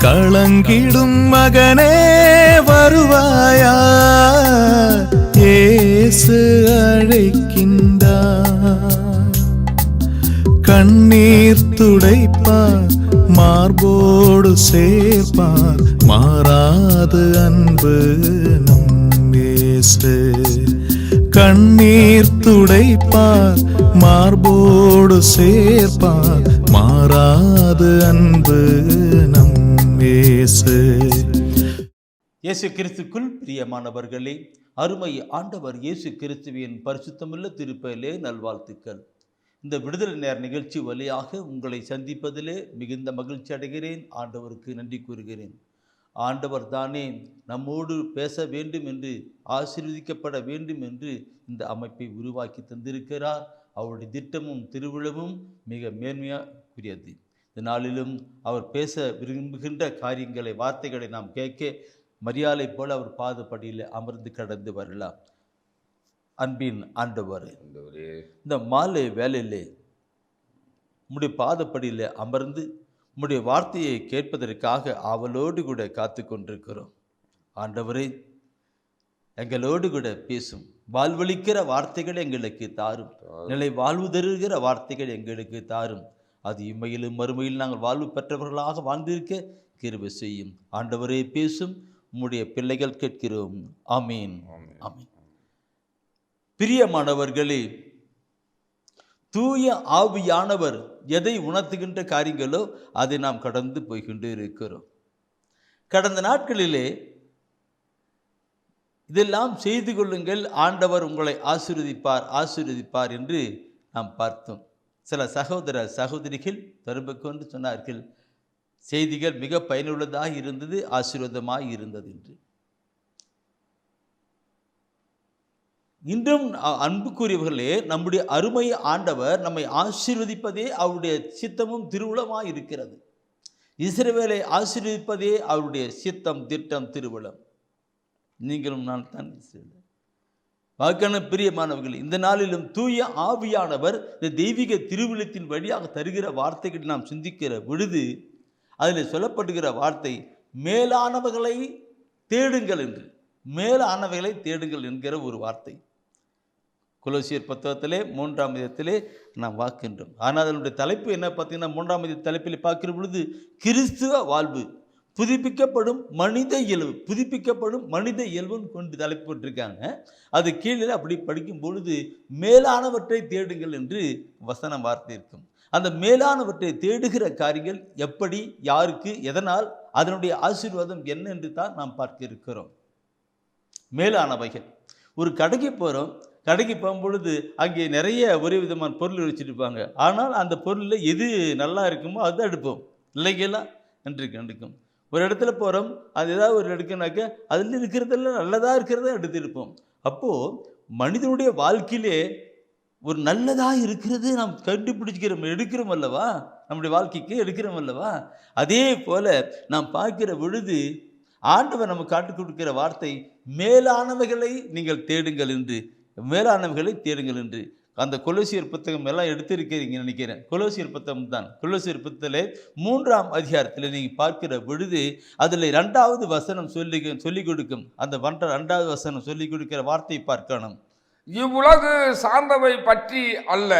கலங்கிடும் மகனே வருவாயா, இயேசு அழைக்கின்றார். கண்ணீர் துடைப்பார், மார்போடு சேர்ப்பார், மாறாது அன்பு நம் இயேசு. கண்ணீர் துடைப்பார், மார்போடு சேர்ப்பார், மாறாது அன்பு நம் இயேசு. இயேசு கிறிஸ்துக்குள் பிரியமானவர்களே, அருமை ஆண்டவர் இயேசு கிறிஸ்துவின் பரிசுத்தமுள்ள திருப்பெயரிலே நல்வாழ்த்துக்கள். இந்த விடுதலை நேர நிகழ்ச்சி வழியாக உங்களை சந்திப்பதிலே மிகுந்த மகிழ்ச்சி அடைகிறேன். ஆண்டவருக்கு நன்றி கூறுகிறேன். ஆண்டவர் தானே நம்மோடு பேச வேண்டும் என்று, ஆசீர்வதிக்கப்பட வேண்டும் என்று இந்த அமைப்பை உருவாக்கி தந்திருக்கிறார். அவருடைய திட்டமும் திருவிழமும் மிக மேன்மையாக்குரியது. இந்த நாளிலும் அவர் பேச விரும்புகின்ற காரியங்களை, வார்த்தைகளை நாம் கேட்க மரியாதை போல அவர் பாதப்படியில் அமர்ந்து கடந்து வரலாம். அன்பின் ஆண்டவர், இந்த மாலை வேலையிலே உம்முடைய பாதப்படியில் அமர்ந்து உம்முடைய வார்த்தையை கேட்பதற்காக ஆவலோடு கூட காத்து கொண்டிருக்கிறோம். ஆண்டவரே, எங்களோடு கூட பேசும், வாழ்வளிக்கிற வார்த்தைகள் எங்களுக்கு தாரும், நிலை வாழ்வு தருகிற வார்த்தைகள் எங்களுக்கு தாரும். அது இம்மையிலும் மறுமையில் நாங்கள் வாழ்வு பெற்றவர்களாக வாழ்ந்திருக்க கிருபை செய்யும். ஆண்டவரே பேசும், உம்முடைய பிள்ளைகள் கேட்கிறோம். ஆமீன், ஆமீன். பிரியமானவர்களே, தூய ஆவியானவர் எதை உணர்த்துகின்ற காரியங்களோ அதை நாம் கடந்து போய்கொண்டு இருக்கிறோம். கடந்த நாட்களிலே இதெல்லாம் செய்து கொள்ளுங்கள், ஆண்டவர் உங்களை ஆசீர்வதிப்பார் ஆசீர்வதிப்பார் என்று நாம் பார்த்தோம். சில சகோதர சகோதரிகள் திரும்ப கொண்டு சொன்னார்கள், செய்திகள் மிக பயனுள்ளதாக இருந்தது, ஆசீர்வாதமாக இருந்தது என்று. இன்றும் அன்புக்குரியவர்களே, நம்முடைய அருமை ஆண்டவர் நம்மை ஆசீர்வதிப்பதே அவருடைய சித்தமும் திருவுளமாக இருக்கிறது. இஸ்ரவேலை ஆசீர்வதிப்பதே அவருடைய சித்தம், திட்டம், திருவுளம். நீங்களும் நான் தான் வாக்கான பிரியமானவர்கள், இந்த நாளிலும் தூய ஆவியானவர் இந்த தெய்வீக திருவிழத்தின் வழியாக தருகிற வார்த்தைகளை நாம் சிந்திக்கிற பொழுது அதில் சொல்லப்படுகிற வார்த்தை மேலானவர்களை தேடுங்கள் என்று, மேலானவைகளை தேடுங்கள் என்கிற ஒரு வார்த்தை கொலோசியர் புத்தகத்திலே 3ஆம் அதிகாரத்திலே நாம் பார்க்கின்றோம். ஆனால் அதனுடைய தலைப்பு என்ன பார்த்தீங்கன்னா, 3ஆம் அதிகார தலைப்பில் பார்க்கிற பொழுது கிறிஸ்துவ வாழ்வு, புதுப்பிக்கப்படும் மனித இயல்பு, புதுப்பிக்கப்படும் மனித இயல்புன்னு கொண்டு தலைப்பு போட்டிருக்காங்க. அது கீழே அப்படி படிக்கும் பொழுது மேலானவற்றை தேடுங்கள் என்று வசனம் வார்த்தை இருக்கும். அந்த மேலானவற்றை தேடுகிற காரியங்கள் எப்படி, யாருக்கு, எதனால், அதனுடைய ஆசீர்வாதம் என்ன என்று தான் நாம் பார்க்க இருக்கிறோம். மேலானவைகள், ஒரு கடைக்கு போகிறோம், கடைக்கு போகும்பொழுது அங்கே நிறைய ஒரே விதமான பொருள் வச்சுருப்பாங்க. ஆனால் அந்த பொருளில் எது நல்லா இருக்குமோ அது எடுப்போம், இல்லைங்களா? நன்றிக்கும். ஒரு இடத்துல போகிறோம், அது ஏதாவது ஒரு எடுக்கனாக்க அதில் இருக்கிறதெல்லாம் நல்லதாக இருக்கிறத எடுத்துருப்போம். அப்போது மனிதனுடைய வாழ்க்கையிலே ஒரு நல்லதாக இருக்கிறது நாம் கண்டுபிடிச்சிக்கிறோம், எடுக்கிறோம் அல்லவா, நம்முடைய வாழ்க்கைக்கு எடுக்கிறோம் அல்லவா. அதே போல் நாம் பார்க்கிற பொழுது ஆண்டவர் நம்ம காட்டுக் கொடுக்கிற வார்த்தை மேலானவைகளை நீங்கள் தேடுங்கள் என்று, மேலானவைகளை தேடுங்கள் என்று. அந்த கொலோசியர் புத்தகம் எல்லாம் எடுத்திருக்கிறீங்க நினைக்கிறேன். கொலோசியர் புத்தகம் தான். கொலோசியர் புத்தகத்திலே 3ஆம் அதிகாரத்தில் நீங்கள் பார்க்கிற பொழுது அதில் 2வது வசனம் சொல்லிக் கொடுக்கும். அந்த 2வது வசனம் சொல்லிக் கொடுக்கிற வார்த்தை பார்க்கணும். இவ்வுலகு சார்ந்தவை பற்றி அல்ல,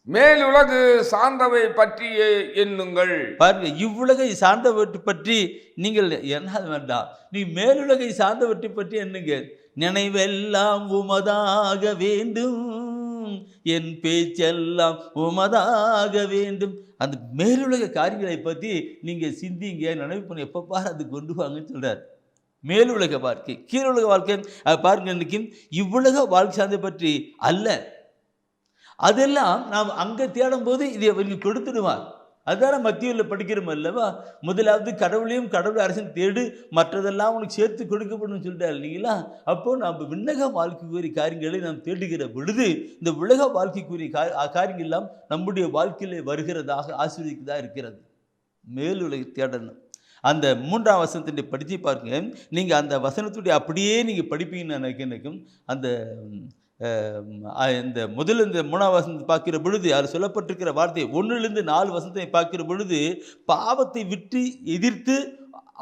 மேலுலகு சார்ந்தவை பற்றியே எண்ணுங்கள். பாருங்க, இவ்வுலகை சார்ந்தவற்றை பற்றி நீங்கள் என்ன வேண்டாம், நீ மேலுலகை சார்ந்தவற்றை பற்றி எண்ணுங்க. நினைவெல்லாம் உமதாக வேண்டும், என் பேச்செல்லாம் உமதாக வேண்டும். அந்த மேலுலக காரியங்களை பற்றி நீங்கள் சிந்திங்க, நினைவு பண்ணி எப்போ பாரு அது கொண்டு வாங்கன்னு சொல்கிறார். மேலுலக வாழ்க்கை, கீழுலக வாழ்க்கை பாருங்க. இன்னைக்கு இவ்வுலக வாழ்க்கை சார்ந்த பற்றி அல்ல, அதெல்லாம் நாம் அங்கே தேடும் போது இதை இவங்க கொடுத்துடுவார். அதுதான மத்தியில் படிக்கிறோம் அல்லவா. முதலாவது கடவுளையும் கடவுள் அரசன் தேடு, மற்றதெல்லாம் உனக்கு சேர்த்து கொடுக்கப்படும் சொல்லிட்டார் இல்லைங்களா. அப்போது நம்ம விண்ணக வாழ்க்கைக்குரிய காரியங்களை நாம் தேடுகிற பொழுது இந்த உலக வாழ்க்கைக்குரிய காரியங்கள் எல்லாம் நம்முடைய வாழ்க்கையிலே வருகிறதாக ஆசீர்வதிக்கதாக இருக்கிறது. மேலுலக தேடணும். அந்த 3ஆம் வசனத்தை படித்து பாருங்க. நீங்கள் அந்த வசனத்துடைய அப்படியே நீங்கள் படிப்பீங்கன்னு நினைக்கும். அந்த இந்த முதல்ல இந்த 3ஆம் வசனத்தை பார்க்கிற பொழுது அது சொல்லப்பட்டிருக்கிற வார்த்தை 1லிருந்து 4 வசனத்தை பார்க்கிற பொழுது பாவத்தை விட்டு எதிர்த்து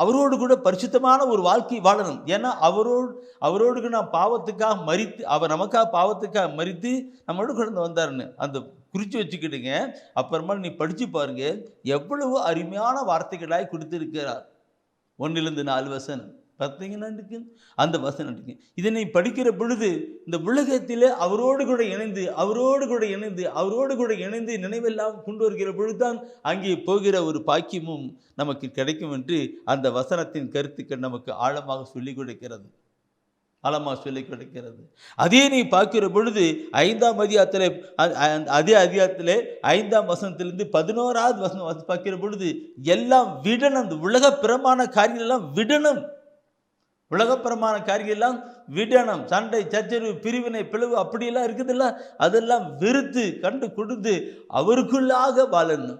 அவரோடு கூட பரிசுத்தமான ஒரு வாழ்க்கை வாழணும். ஏன்னா அவரோடு நாம் பாவத்துக்காக மரித்து, அவர் நமக்காக பாவத்துக்காக மரித்து நம்மளோட கடந்து வந்தாருன்னு அந்த குறித்து வச்சுக்கிட்டுங்க. அப்புறமா நீ படித்து பாருங்க, எவ்வளவு அருமையான வார்த்தைகளாய் கொடுத்திருக்கிறார். 1லிருந்து 4 வசனம் பார்த்தீங்கன்னா அந்த வசனம் இருக்கு. இதனை படிக்கிற பொழுது இந்த உலகத்திலே அவரோடு கூட இணைந்து நினைவெல்லாம் கொண்டு வருகிற பொழுதுதான் அங்கே போகிற ஒரு பாக்கியமும் நமக்கு கிடைக்கும் என்று அந்த வசனத்தின் கருத்துக்கள் நமக்கு ஆழமாக சொல்லிக் கொடுக்கிறது. அதே நீ பார்க்கிற பொழுது 5ஆம் அதிகாரத்திலே, அதே அதிகாரத்திலே 5ஆம் வசனத்திலிருந்து 11ஆவது வசனம் பார்க்கிற பொழுது எல்லாம் விடணும். இந்த உலகப்பிரமான காரியங்கள் எல்லாம் விடணும். உலகப்பிரமான காரியம் எல்லாம் விடணும். சண்டை, சச்சரவு, பிரிவினை, பிளவு அப்படியெல்லாம் இருக்குதுல்ல, அதெல்லாம் வெறுத்து கண்டு கொடுத்து அவருக்குள்ளாக வாழணும்.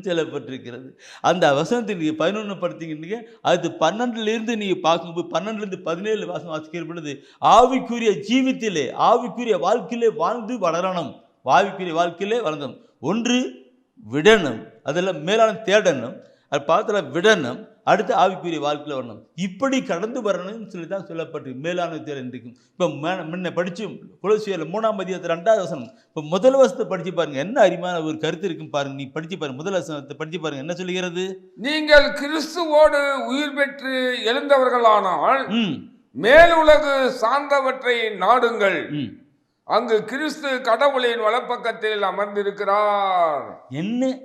சொல்லப்பட்டிருக்கிறது. அந்த வசனத்தை நீங்கள் 11 படுத்திக்கிட்டீங்க. அது 12லிருந்து நீங்கள் பார்க்கும்போது 12லிருந்து 17 வசனம் வாசிக்கிற பொழுது ஆவிக்குரிய ஜீவித்திலே, ஆவிக்குரிய வாழ்க்கையிலே வாழ்ந்து வளரணும். வளர்ந்தோம். ஒன்று விடணும், அதெல்லாம் மேலான தேடணும், அது பார்த்துல விடணும், அடுத்து ஆவிக்குரிய வாழ்க்கையில் வரணும். இப்படி கடந்து வரணும்னு சொல்லி தான் சொல்லப்பட்டிருக்கு. மேலான தேடல் இருக்கும். இப்போ முன்ன படித்து கொலோசியர் 3ஆம் அதிகாரத்தில் 2வது வசனம், இப்போ முதல் வசனத்தை படித்து பாருங்க, என்ன அருமையான ஒரு கருத்து இருக்கும் பாருங்க. நீ படித்து பாருங்க, முதல் வசனத்தை படித்து பாருங்க, என்ன சொல்லுகிறது? நீங்கள் கிறிஸ்துவோடு உயிர் பெற்று எழுந்தவர்களானால் மேலுலகு சார்ந்தவற்றை நாடுங்கள், அங்கு கிறிஸ்து கடவுளின் வலப்பக்கத்தில் அமர்ந்திருக்கிறார். என்ன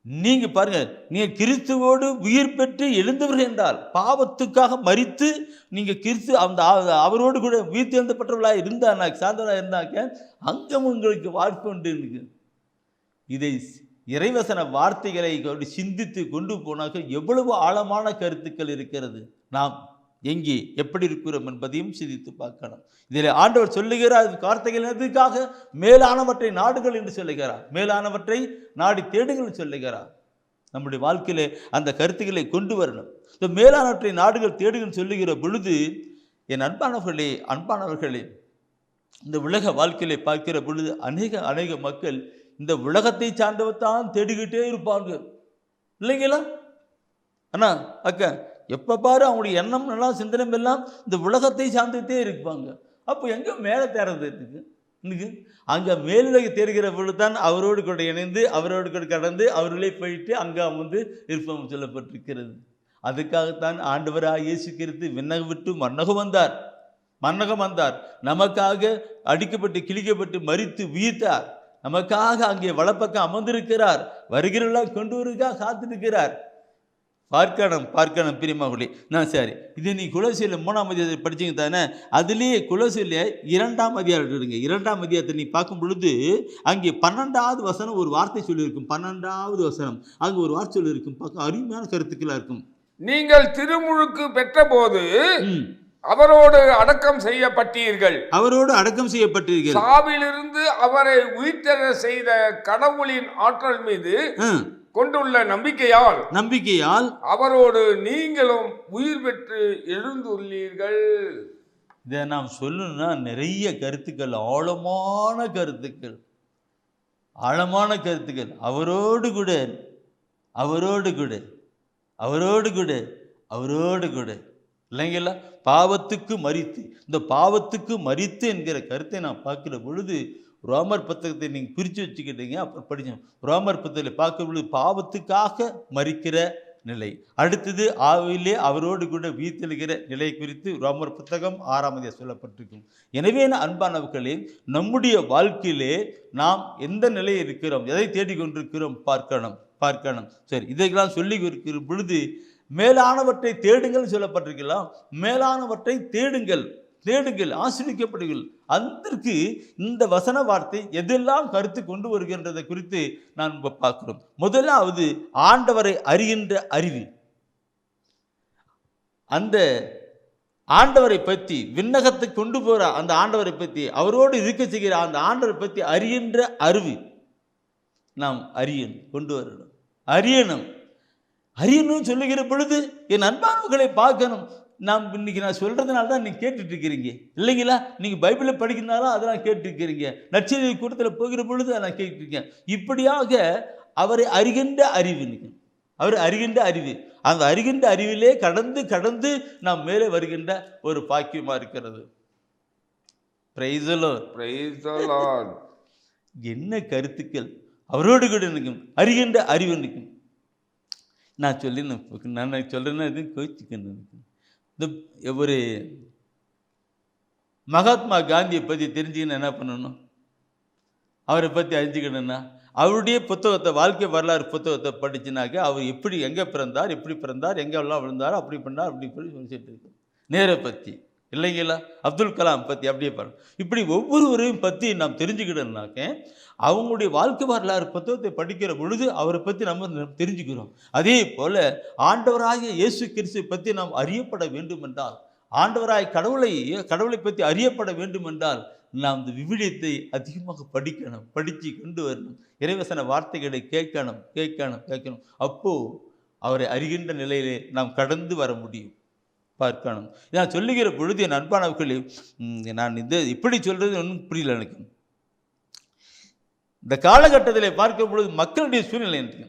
நீங்க பாருங்க, நீங்க கிறிஸ்துவோடு உயிர் பெற்று எழுந்தவர்கள் என்றால், பாவத்துக்காக மரித்து நீங்க கிறிஸ்து அந்த அவரோடு கூட உயிர் தேர்ந்தப்பட்டவர்களாக இருந்தாக்க, சார்ந்தவர்களாக இருந்தாக்க, அங்கம் உங்களுக்கு வாழ்க்கை உண்டு. இதை இறைவசன வார்த்தைகளை சிந்தித்து கொண்டு போனாக்க எவ்வளவு ஆழமான கருத்துக்கள் இருக்கிறது. நாம் எங்கே எப்படி இருக்கிறோம் என்பதையும் சிந்தித்து பார்க்கணும். இதில் ஆண்டவர் சொல்லுகிறார், வார்த்தைகள் எதுக்காக? மேலானவற்றை நாடுகள் என்று சொல்லுகிறார். மேலானவற்றை நாடி தேடுங்கள் சொல்லுகிறார். நம்முடைய வாழ்க்கையிலே அந்த கருத்துக்களை கொண்டு வரணும். இந்த மேலானவற்றை நாடுகள் தேடுகள் சொல்லுகிற பொழுது, என் அன்பானவர்களே, இந்த உலக வாழ்க்கையிலே பார்க்கிற பொழுது அநேக மக்கள் இந்த உலகத்தை சார்ந்தவத்தான் தேடிக்கிட்டே இருப்பாங்க, இல்லைங்களா? அண்ணா அக்கா, எப்போ பாரு அவங்களுடைய எண்ணம் எல்லாம் சிந்தனை எல்லாம் இந்த உலகத்தை சார்ந்துட்டே இருப்பாங்க. அப்போ எங்கே மேலே தேர்றதுக்கு? இன்னைக்கு அங்கே மேலுலக தேடுகிற பொழுது தான் அவரோடு கூட இணைந்து, அவரோடு கூட கடந்து, அவர்களே போயிட்டு அங்கே இருப்போம் சொல்லப்பட்டிருக்கிறது. அதுக்காகத்தான் ஆண்டவராக இயேசு கிறிஸ்து விண்ணகம் விட்டு மன்னகம் வந்தார். நமக்காக அடிக்கப்பட்டு கிழிக்கப்பட்டு மரித்து உயிர்த்தார். நமக்காக அங்கே வலப்பக்கம் அமர்ந்திருக்கிறார். வருகிறவர்களாக கொண்டு வருவதற்காக காத்திருக்கிறார். பார்க்கணும் பிரியமாவளி. நான் சரி, இது நீ கொலோசியர் 3ஆம் அதிகாரத்தை படிச்சிங்க தானே? அதுலேயே கொலோசியர் 2ஆம் அதிகாரம் எடுங்க. 2ஆம் அதிகாரத்தை நீ பார்க்கும் பொழுது அங்கே 12வது வசனம் ஒரு வார்த்தை சொல்லியிருக்கும். 12வது வசனம் அங்கே ஒரு வார்த்தை சொல்லியிருக்கும். பார்க்க அருமையான கருத்துக்களாக இருக்கும். நீங்கள் திருமுழுக்கு பெற்ற போது அவரோடு அடக்கம் செய்யப்பட்டீர்கள். சாவிலிருந்து அவரை உயிர்த்தெழ செய்த கடவுளின் ஆற்றல் மீது கொண்டுள்ள நம்பிக்கையால் அவரோடு நீங்களும் உயிர் பெற்று எழுந்துள்ளீர்கள். இதை நாம் சொல்லணும்னா நிறைய கருத்துக்கள், ஆழமான கருத்துக்கள். அவரோடு கூட இல்லைங்களா? பாவத்துக்கு மரித்து, இந்த பாவத்துக்கு மரித்து என்கிற கருத்தை நான் பார்க்கிற பொழுது ரோமர் புத்தகத்தை நீங்கள் பிரித்து வச்சுக்கிட்டீங்க, அப்புறம் படித்தோம். ரோமர் புத்தகத்தில் பார்க்கிற பொழுது பாவத்துக்காக மரிக்கிற நிலை, அடுத்தது ஆவிலே அவரோடு கூட உயிர்த்தெழுகிற நிலை குறித்து ரோமர் புத்தகம் 6ஆம் அதிகாரம் சொல்லப்பட்டிருக்கும். எனவே அன்பானவர்களே, நம்முடைய வாழ்க்கையிலே நாம் எந்த நிலையில் இருக்கிறோம், எதை தேடிக்கொண்டிருக்கிறோம் பார்க்கணும். சரி, இதையெல்லாம் சொல்லி இருக்கிற பொழுது மேலானவற்றை தேடுங்கள் சொல்லப்பட்டிருக்கலாம். மேலானவற்றை தேடுங்கள், ஆசீர்வதிக்கப்படுங்கள். அதற்கு இந்த வசன வார்த்தை எதெல்லாம் கருத்து கொண்டு வருகின்றதை குறித்து நான் பார்க்கிறோம். முதலாவது ஆண்டவரை அறிகின்ற அறிவு. அந்த ஆண்டவரை பற்றி விண்ணகத்தை கொண்டு போகிற அந்த ஆண்டவரை பற்றி, அவரோடு இருக்க செய்கிற அந்த ஆண்டவரை பற்றி அறிகின்ற அறிவு நாம் கொண்டு வரணும். அறியணும் சொல்லுகிற பொழுது என் அன்பானவர்களை பார்க்கணும். நாம் இன்னைக்கு நான் சொல்கிறதுனால தான் நீங்கள் கேட்டுட்டு இருக்கிறீங்க இல்லைங்களா? நீங்கள் பைபிளை படிக்கிறதுனால அதெல்லாம் கேட்டுருக்கிறீங்க, நற்செய்தி கூட்டத்தில் போகிற பொழுது அதெல்லாம் கேட்டுருக்கேன். இப்படியாக அவரை அறிகின்ற அறிவு, அவர் அறிகின்ற அறிவு, அந்த அறிகின்ற அறிவிலே கடந்து கடந்து நாம் மேலே வருகின்ற ஒரு பாக்கியமாக இருக்கிறது. Price the lord, praise the Lord. என்ன கருத்துக்கள் அவரோடு கூட நிற்கும், அறிகின்ற அறிவு நிற்கும். நான் சொல்கிறேன்னா இது கோச்சிக்கணும். இந்த ஒரு மகாத்மா காந்தியை பற்றி தெரிஞ்சுக்கணும் என்ன பண்ணணும், அவரை பற்றி அறிஞ்சுக்கணும்னா அவருடைய புத்தகத்தை, வாழ்க்கை வரலாறு புத்தகத்தை படிச்சுனாக்க அவர் எப்படி, எங்கே பிறந்தார், எப்படி பிறந்தார், எங்கெல்லாம் விழுந்தார், அப்படி பண்ணார், அப்படி பண்ணி சொல்லிட்டு இருக்கு. நேரை பற்றி இல்லைங்களா, அப்துல் கலாம் பற்றி அப்படியே பாருங்க. இப்படி ஒவ்வொருவரையும் பற்றி நாம் தெரிஞ்சுக்கிட்டோம்னாக்க அவங்களுடைய வாழ்க்கை வரலாறு புத்தகத்தை படிக்கிற பொழுது அவரை பற்றி நம்ம தெரிஞ்சுக்கிறோம். அதே போல் ஆண்டவராகிய இயேசு கிறிஸ்துவை பற்றி நாம் அறியப்பட வேண்டும் என்றால், ஆண்டவராய் கடவுளை பற்றி அறியப்பட வேண்டும் என்றால் நாம் இந்த விவிலியத்தை அதிகமாக படிக்கணும், படித்து கொண்டு வரணும், இறைவசன வார்த்தைகளை கேட்கணும். அப்போது அவரை அறிகின்ற நிலையிலே நாம் கடந்து வர முடியும், பார்க்கணும். நான் சொல்லுகிற பொழுது என் அன்பானவர்களே, நான் இப்படி சொல்கிறது ஒன்றும் புரியல எனக்கு. இந்த காலகட்டத்தில் பார்க்கும் பொழுது மக்களுடைய சூழ்நிலை இருக்கு.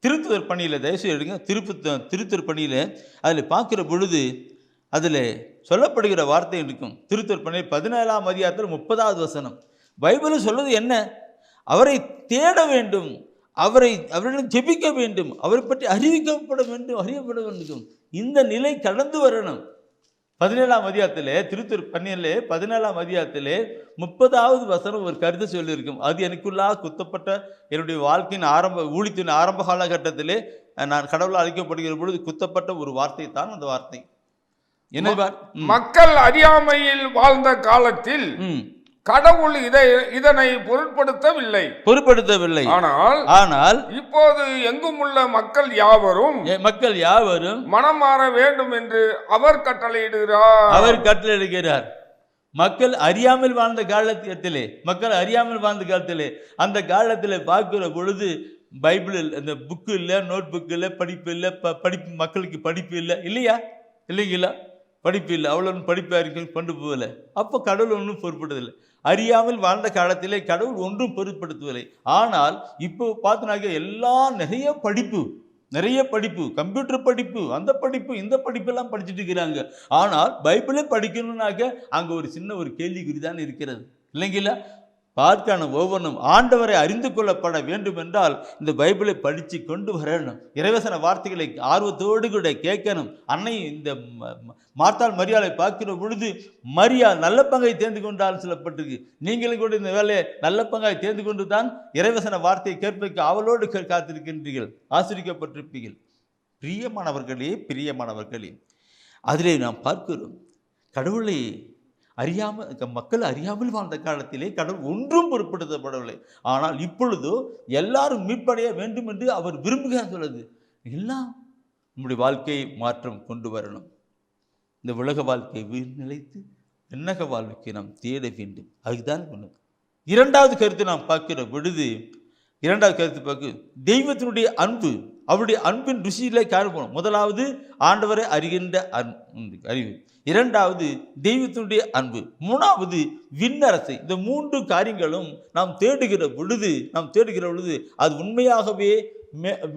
திருத்துதர் பணியில் தயவுசெய்து எடுங்க, திருத்துதர் பணியில் அதில் பார்க்குற பொழுது அதில் சொல்லப்படுகிற வார்த்தை இருக்கும். திருத்துதர் பணியில் 17ஆம் அதிகாரத்தில் 30வது வசனம் பைபிளில் சொல்வது என்ன? அவரை தேட வேண்டும், அவரிடம் ஜெபிக்க வேண்டும், அவரை பற்றி அறியப்பட வேண்டும். இந்த நிலை கடந்து வரணும். 17ஆம் அதிகாரத்தில், திருத்துதர் பணியில் 17ஆம் அதிகாரத்தில் 30வது வசனம் ஒரு கருத்து சொல்லியிருக்கும். அது எனக்குள்ளாக குத்தப்பட்ட என்னுடைய வாழ்க்கையின் ஊழியத்தின் ஆரம்ப காலகட்டத்திலே நான் கடவுளால் அழைக்கப்படுகிற பொழுது குத்தப்பட்ட ஒரு வார்த்தை தான் அந்த வார்த்தை. என்ன? மக்கள் அறியாமையில் வாழ்ந்த காலத்தில் கடவுள் இதனை பொருட்படுத்தவில்லை. ஆனால் இப்போது எங்கும் உள்ள மக்கள் யாவரும் மனம் மாற வேண்டும் என்று அவர் கட்டளையிடுகிறார். மக்கள் அறியாமல் வாழ்ந்த காலத்திலே அந்த காலத்தில் பார்க்கிற பொழுது பைபிளில் அந்த புக்கு இல்லை, நோட் புக்கு இல்லை, படிப்பு இல்லை, மக்களுக்கு படிப்பு இல்லை, இல்லைங்களா? படிப்பு இல்லை, அவ்வளோ படிப்பாக இருக்கு, கொண்டு போகல. அப்போ கடவுள் ஒன்றும் பொருட்படுத்தவில்லை. அறியாமல் வாழ்ந்த காலத்திலே கடவுள் ஒன்றும் பொருட்படுத்தவில்லை. ஆனால் இப்போ பார்த்தினாக்க எல்லாம் நிறைய படிப்பு, கம்ப்யூட்டர் படிப்பு, அந்த படிப்பு, இந்த படிப்பெல்லாம் படிச்சுட்டு இருக்கிறாங்க. ஆனால் பைபிளை படிக்கணும்னாக்க அங்கே ஒரு சின்ன ஒரு கேள்விக்குறி தான் இருக்கிறது, இல்லைங்களா? பார்க்கணும், ஒவ்வொன்றும் ஆண்டவரை அறிந்து கொள்ளப்பட வேண்டும் என்றால் இந்த பைபிளை படித்து கொண்டு வரணும், இறைவசன வார்த்தைகளை ஆர்வத்தோடு கூட கேட்கணும். அன்னை இந்த மார்த்தாள் மரியாளை பார்க்கிற பொழுது மரியாள் நல்ல பங்கை தேர்ந்து கொண்டால் சொல்லப்பட்டிருக்கு. நீங்களும் கூட இந்த வேலையை நல்ல பங்காய் தேர்ந்து கொண்டு தான் இறைவசன வார்த்தையை கேட்பதற்கு அவளோடு காத்திருக்கின்றீர்கள், ஆசிரிக்கப்பட்டிருப்பீர்கள். பிரியமானவர்களே, அதிலே நாம் பார்க்கிறோம் கடவுளை மக்கள் அறியாமல் வாழ்ந்த காலத்திலே கடவுள் ஒன்றும் பொருட்படுத்தப்படவில்லை. ஆனால் இப்பொழுதோ எல்லாரும் மீட்படைய வேண்டும் என்று அவர் விரும்புகிறார். சொல்லுது எல்லாம் நம்முடைய வாழ்க்கையை மாற்றம் கொண்டு வரணும். இந்த உலக வாழ்க்கை உயிர் நிலைத்து விண்ணக வாழ்க்கையை நாம் தேட வேண்டும். அதுதான் ஒன்று. இரண்டாவது கருத்து நாம் பார்க்கிற பொழுது, தெய்வத்தினுடைய அன்பு, அவருடைய அன்பின் ருசியிலே காணப்படும். முதலாவது ஆண்டவரை அறிகின்ற அறிவு, இரண்டாவது தெய்வத்தினுடைய அன்பு, மூணாவது விண்ணரசை. இந்த மூன்று காரியங்களும் நாம் தேடுகிற பொழுது அது உண்மையாகவே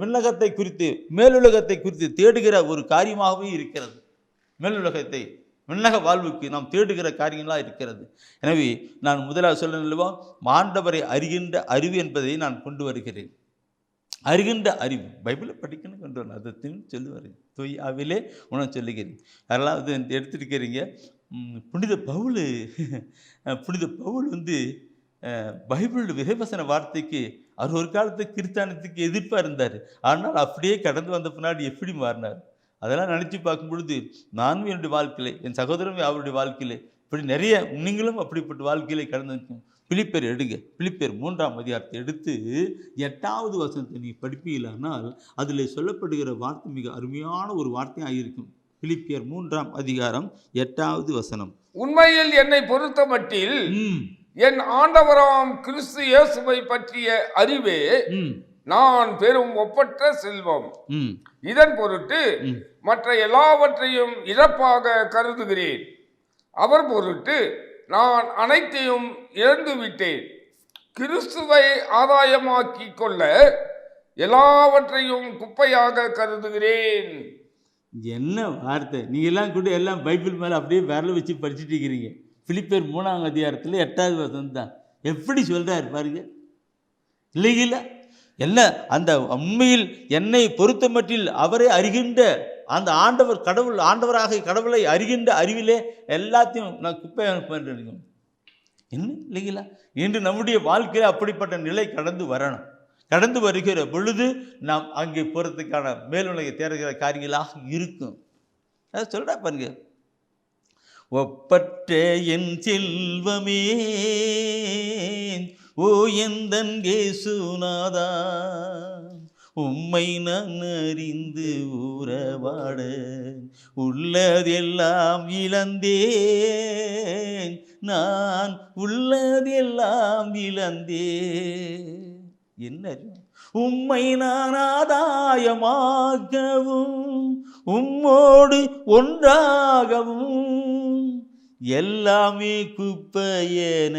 விண்ணகத்தை குறித்து, மேலுலகத்தை குறித்து தேடுகிற ஒரு காரியமாகவே இருக்கிறது. மேலுலகத்தை, விண்ணக வாழ்வுக்கு நாம் தேடுகிற காரியங்களாக இருக்கிறது. எனவே நான் முதலாவது சொல்ல ஆண்டவரை அறிகின்ற அறிவு என்பதை நான் கொண்டு வருகிறேன். அறிகின்ற அறிவு பைபிளை படிக்கணும் கொண்டு வரணும், அதை சொல்லுவார். தூய் ஆவிலே உணவு சொல்லுகிறேன். அதெல்லாம் அது எடுத்துருக்கிறீங்க. புனித பவுல் பைபிளோட விரைவசன வார்த்தைக்கு அவர் ஒரு காலத்துக்கு கிறிஸ்தானத்துக்கு எதிர்ப்பாக இருந்தார். ஆனால் அப்படியே கடந்து வந்த பின்னாடி எப்படி மாறினார், அதெல்லாம் நினச்சி பார்க்கும் பொழுது நானும் என்னுடைய வாழ்க்கையிலே, என் சகோதரன் அவருடைய வாழ்க்கையிலே இப்படி நிறைய, நீங்களும் அப்படிப்பட்ட வாழ்க்கையிலே கடந்து வைக்கும். பிலிப்பியர் எடுங்க, பிலிப்பியர் 3ஆம் அதிகாரத்தை எடுத்து 8வது வசனத்தை நீ படிப்பீங்களானால் அதில் சொல்லப்படுகிற வார்த்தை மிக அருமையான ஒரு வார்த்தையாக இருக்கும். பிலிப்பியர் 3ஆம் அதிகாரம் 8வது வசனம். உண்மையில் என்னை பொறுத்த மட்டில் என் ஆண்டவராம் கிறிஸ்து இயேசுவை பற்றிய அறிவே நான் பெரும் ஒப்பற்ற செல்வம். இதன் பொருட்டு மற்ற எல்லாவற்றையும் இழப்பாக கருதுகிறேன். அவர் பொருட்டு நான் அனைத்தையும் இழந்து விட்டேன். கிறிஸ்துவை ஆதாயமாக்கி கொள்ள எல்லாவற்றையும் குப்பையாக கருதுகிறேன். என்ன வார்த்தை! நீங்க எல்லாம் கூட எல்லாம் பைபிள் மேல அப்படியே விரல வச்சு படிச்சுட்டு இருக்கிறீங்க. பிலிப்பியர் 3ஆம் அதிகாரத்தில் 8வது வசனம் தான் எப்படி சொல்றாரு பாருங்க. இல்லையில என்ன அந்த உண்மையில் என்னை பொறுத்த மட்டில் அவரை அறிகின்ற அந்த ஆண்டவர் கடவுள் ஆண்டவராக கடவுளை அறிகின்ற அறிவிலே எல்லாத்தையும் நான் குப்பை அனுப்பேன். என்ன இல்லைங்களா? இன்று நம்முடைய வாழ்க்கையில் அப்படிப்பட்ட நிலை கடந்து வரணும். கடந்து வருகிற பொழுது நாம் அங்கே போகிறதுக்கான மேலுலகை தேடுகிற காரியங்களாக இருக்கும். அதை சொல்கிறா பாருங்க. ஒப்பற்ற என் செல்வமே ஓ எந்தன் இயேசுநாதா, உம்மை நான் அறிந்து உறவாட உள்ளதெல்லாம் இழந்தேன், நான் உள்ளதெல்லாம் இழந்தேன். என்ன உம்மை நான் ஆதாயமாகவும் உம்மோடு ஒன்றாகவும் எல்லாமே குப்பையேன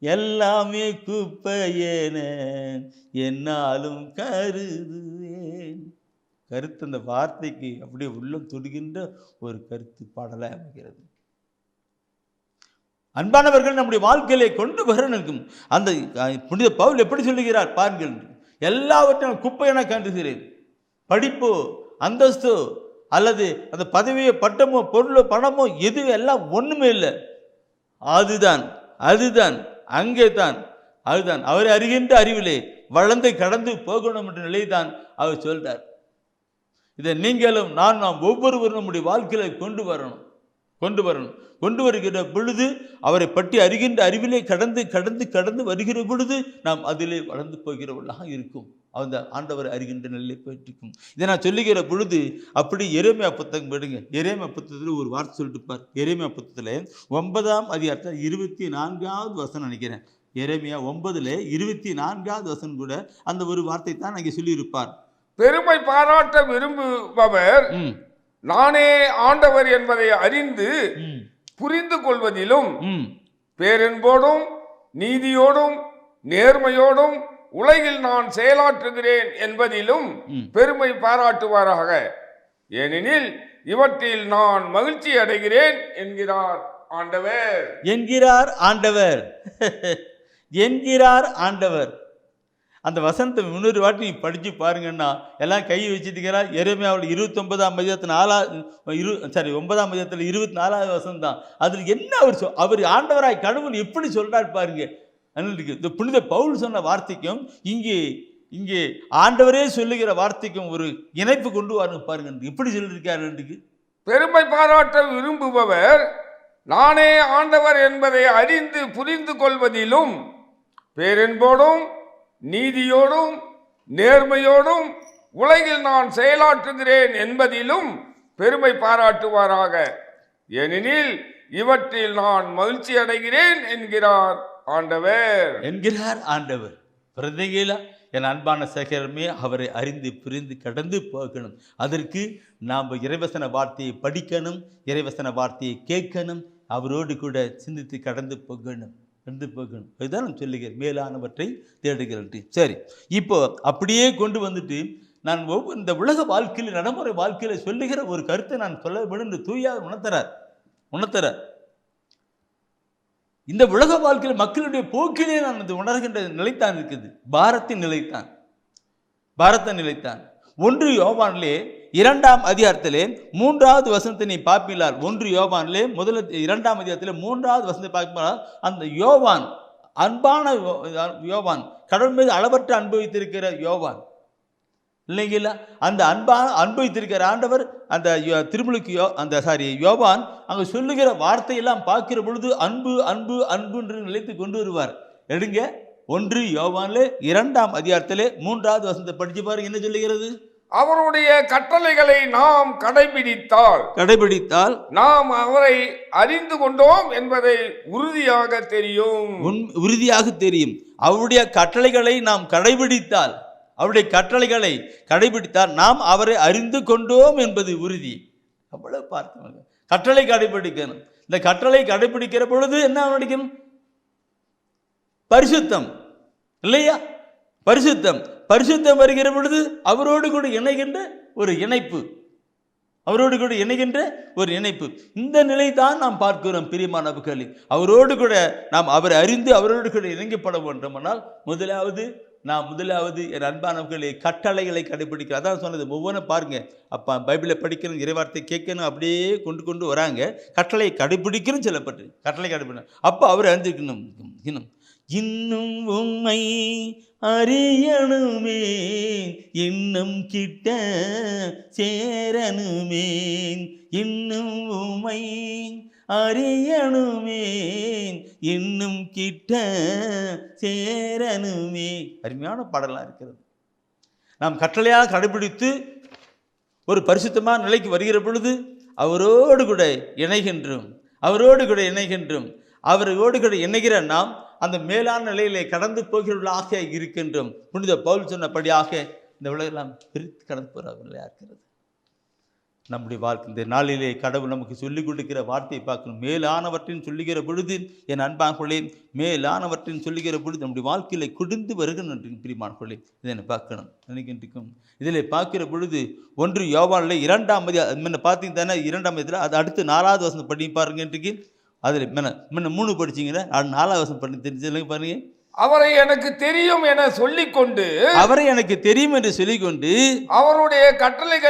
எல்லாமே குப்பையேன என்னாலும் கருதுவேன். கருத்து அந்த வார்த்தைக்கு அப்படியே உள்ளம் தொடுகின்ற ஒரு கருத்து பாடலாக அமைகிறது. அன்பானவர்கள், நம்முடைய வாழ்க்கையிலே கொண்டு வரணும். அந்த புனித பவுல் எப்படி சொல்லுகிறார் பாருங்கள். எல்லாவற்றையும் குப்பை என கருதுகிறேன். படிப்போ அந்தஸ்தோ அல்லது அந்த பதவியோ பட்டமோ பொருளோ பணமோ எது எல்லாம் ஒண்ணுமே இல்லை. அதுதான் அதுதான் அங்கே தான் அதுதான் அவரை அறிகின்ற அறிவிலே வளர்ந்து கடந்து போகணும் என்ற நிலைதான் அவர் சொல்றார். இதை நீங்களும் நாம் ஒவ்வொருவரும் நம்முடைய வாழ்க்கையில கொண்டு வருகிற பொழுது அவரை பற்றி அறிகின்ற அறிவிலே கடந்து கடந்து கடந்து வருகிற பொழுது நாம் அதிலே வளர்ந்து போகிறவர்களாக இருக்கும். அந்த ஆண்டவர் அறிகின்ற நிலையை பெற்றிருக்கும். இதை நான் சொல்லுகிற பொழுது அப்படி எரேமியா புத்தகம் விடுங்க. எரேமியா புத்தகத்தில் ஒரு வார்த்தை சொல்லிட்டு பார். எரேமியா புத்தகத்தில் 9ஆம் அதிகாரத்தில் 24வது வசனம் நினைக்கிறேன். எரேமியா 9 24வது வசனம் கூட அந்த ஒரு வார்த்தை தான் அங்கே சொல்லியிருப்பார். பெருமை பாராட்ட விரும்புபவர் நானே ஆண்டவர் என்பதை அறிந்து புரிந்து கொள்வதிலும் பேரன்போடும் நீதியோடும் நேர்மையோடும் உலகில் நான் செயலாற்றுகிறேன் என்பதிலும் பெருமை பாராட்டுவாராக. ஏனெனில் இவற்றில் நான் மகிழ்ச்சி அடைகிறேன் என்கிறார் ஆண்டவர். என்கிறார் ஆண்டவர். அந்த வசனத்தை 300 வாட்டி படித்து பாருங்கன்னா எல்லாம் கை வச்சுட்டுக்கிறார். எரேமியாவில் 29ஆம் அதிகாரத்தில் 9ஆம் அதிகாரத்தில் 24வது வசனம் தான். அதில் என்ன அவர் ஆண்டவராய் கடவுள் எப்படி சொல்றாரு பாருங்க. இந்த புனித பவுல் சொன்ன வார்த்தைக்கும் இங்கே ஆண்டவரே சொல்லுகிற வார்த்தைக்கும் ஒரு இணைப்பு கொண்டு வரணும் பாருங்க. எப்படி சொல்லியிருக்காரு. பெருமை பாராட்ட விரும்புபவர் நானே ஆண்டவர் என்பதை அறிந்து புரிந்து கொள்வதிலும் பேரன்போடும் நீதியோடும் நேர்மையோடும் உலகில் நான் செயலாற்றுகிறேன் என்பதிலும் பெருமை பாராட்டுவாராக. ஏனெனில் இவற்றில் நான் மகிழ்ச்சி அடைகிறேன் என்கிறார் ஆண்டவர். பிரதிகீழ என் அன்பான சகோதரமே, அவரை அறிந்து புரிந்து கடந்து போகணும். அதற்கு நாம் இறைவசன வார்த்தையை படிக்கணும், இறைவசன வார்த்தையை கேட்கணும், அவரோடு கூட சிந்தித்து கடந்து போகணும். அதுதான் நான் சொல்லுகிறேன், மேலானவற்றை தேடுகிறேன். சரி, இப்போ அப்படியே கொண்டு வந்துட்டு நான் இந்த உலக வாழ்க்கையில் நடைமுறை வாழ்க்கையில சொல்லுகிற ஒரு கருத்தை நான் சொல்ல வேண்டும். தூயா உணர்த்தறார். இந்த உலக வாழ்க்கையில் மக்களுடைய போக்கிலே நான் உணர்கின்ற நிலைத்தான் இருக்குது. பாரத்தின் நிலைத்தான். 1 யோவானிலே 2ஆம் அதிகாரத்திலே 3வது வசனத்தை நீ பார்ப்பீர்கள். 1 யோவானிலே 2ஆம் அதிகாரத்திலே 3வது வசனத்தை பார்ப்பீர்கள். அந்த யோவான் அன்பான யோவான், கடவுள் மீது அளவற்ற அனுபவித்திருக்கிற யோவான் இல்லைங்களா? அந்த அனுபவித்திருக்கிற ஆண்டவர் அந்த திருமுழுக்கு யோவான் அங்கே சொல்லுகிற வார்த்தையெல்லாம் பார்க்கிற பொழுது அன்பு அன்பு அன்பு என்று நிலைத்து கொண்டு வருவார். எடுங்க 1 யோவானிலே 2ஆம் அதிகாரத்திலே 3வது வசனத்தை படிச்சு பாருங்க. என்ன சொல்லுகிறது? அவருடைய கட்டளைகளை நாம் கடைபிடித்தால் நாம் அவரை அறிந்து கொண்டோம் என்பதை உறுதியாக தெரியும். அவருடைய கட்டளைகளை நாம் கடைபிடித்தால் நாம் அவரை அறிந்து கொண்டோம் என்பது உறுதி. அவ்வளவு பார்க்கணும். கட்டளை கடைபிடிக்கணும். இந்த கட்டளை கடைபிடிக்கிற பொழுது என்ன கிடைக்கும்? பரிசுத்தம் இல்லையா? பரிசுத்தம் வருகிற பொழுது அவரோடு கூட இணைகின்ற ஒரு இணைப்பு, இந்த நிலை தான் நாம் பார்க்கிறோம். பிரியமானவர்களே, அவரோடு கூட நாம் அவரை அறிந்து அவரோடு கூட இணங்கப்பட வேண்டுமானால் முதலாவது என் அன்பானவர்களே கட்டளைகளை கடைபிடிக்க. அதான் சொன்னது. ஒவ்வொன்றும் பாருங்க, அப்போ பைபிளை படிக்கணும், இறைவார்த்தை கேட்கணும், அப்படியே கொண்டு வராங்க. கட்டளையை கடைபிடிக்கணும் சொல்லப்பட்டு கட்டளை கடைபிடிக்கணும். அப்போ அவர் அறிஞ்சிக்கணும். இன்னும் உம்மை அறியணுமே, இன்னும் கிட்ட சேரணுமே, இன்னும் உம்மை அறியணுமே, இன்னும் கிட்ட சேரணுமே. அருமையான பாடலாம் இருக்கிறது. நாம் கட்டளையாக கடைபிடித்து ஒரு பரிசுத்தமான நிலைக்கு வருகிற பொழுது அவரோடு கூட இணைகின்றோம். அவரோடு கூட இணைகிற நாம் அந்த மேலான நிலையிலே கடந்து போகிறவர்களாக இருக்கின்றோம். புனித பவுல் சொன்னபடியாக இந்த உலகெல்லாம் பிரித்து கடந்து போகிறவர்களாக இருக்கிறது. நம்முடைய வாழ்க்கை இந்த நாளிலே கடவுள் நமக்கு சொல்லிக் கொடுக்கிற வார்த்தையை பார்க்கணும். மேலானவற்றின் சொல்லுகிற பொழுது என் அன்பானவர்களே, மேலானவற்றின் சொல்லுகிற பொழுது நம்முடைய வாழ்க்கையில குடிந்து வருகின்ற பிரியமானவர்களே, இதை பார்க்கணும். நினைக்கின்றிருக்கும் இதில் பார்க்கிற பொழுது 1 யோவானில் 2ஆம் அதிகாரம் பார்த்தீங்க தானே, 2ஆம் அதிகாரத்தில் அது அடுத்து 4வது வசனம் படி பாருங்க. இன்றைக்கு அதில் முன்ன 3 படிச்சிங்கன்னா அது 4வது வசனம் பண்ணி தெரிஞ்சு பாருங்க. அவரை எனக்கு தெரியும் என சொல்லிக்கொண்டு என்று சொல்லிக்கொண்டு அவருடைய கட்டளையை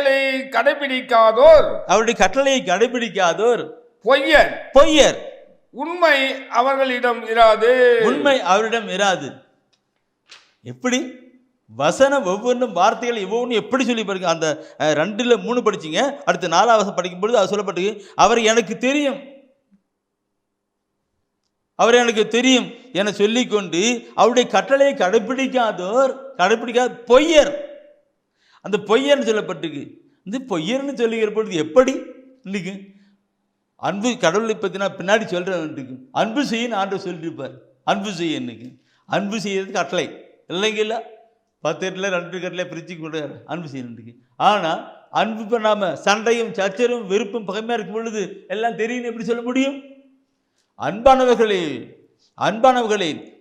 கடைபிடிக்காதோர் பொய்யர், உண்மை அவர்களிடம் இராது. எப்படி வசனம் ஒவ்வொன்றும் வார்த்தைகள் ஒவ்வொன்றும் எப்படி சொல்லி பாருங்க. அந்த 2ல் 3 படிச்சிங்க, அடுத்து 4வது வசனம் படிக்கும்பொழுது அது சொல்லப்பட்டு அவர் எனக்கு தெரியும் என சொல்லிக்கொண்டு அவருடைய கட்டளையை கடைபிடிக்காத பொய்யர். அந்த பொய்யர்னு சொல்லப்பட்டிருக்கு. இந்த பொய்யர்னு சொல்லுகிற பொழுது எப்படி இன்னைக்கு அன்பு கடவுளை பற்றி நான் பின்னாடி சொல்கிறேன். அன்பு செய்யன்னு ஆண்டவர் சொல்லியிருப்பார். அன்பு செய்ய இன்னைக்கு அன்பு செய்யறது கட்டளை இல்லைங்களா? 10 கட்டளை 2 கட்டளை பிரிச்சு கொடுக்குறாரு அன்பு செய்யணுக்கு. ஆனால் அன்பு பண்ணாமல் சண்டையும் சச்சரவும் வெறுப்பும் பகைமையாக இருக்கும் பொழுது எல்லாம் தெரியும் எப்படி சொல்ல முடியும்? அன்பானவர்களே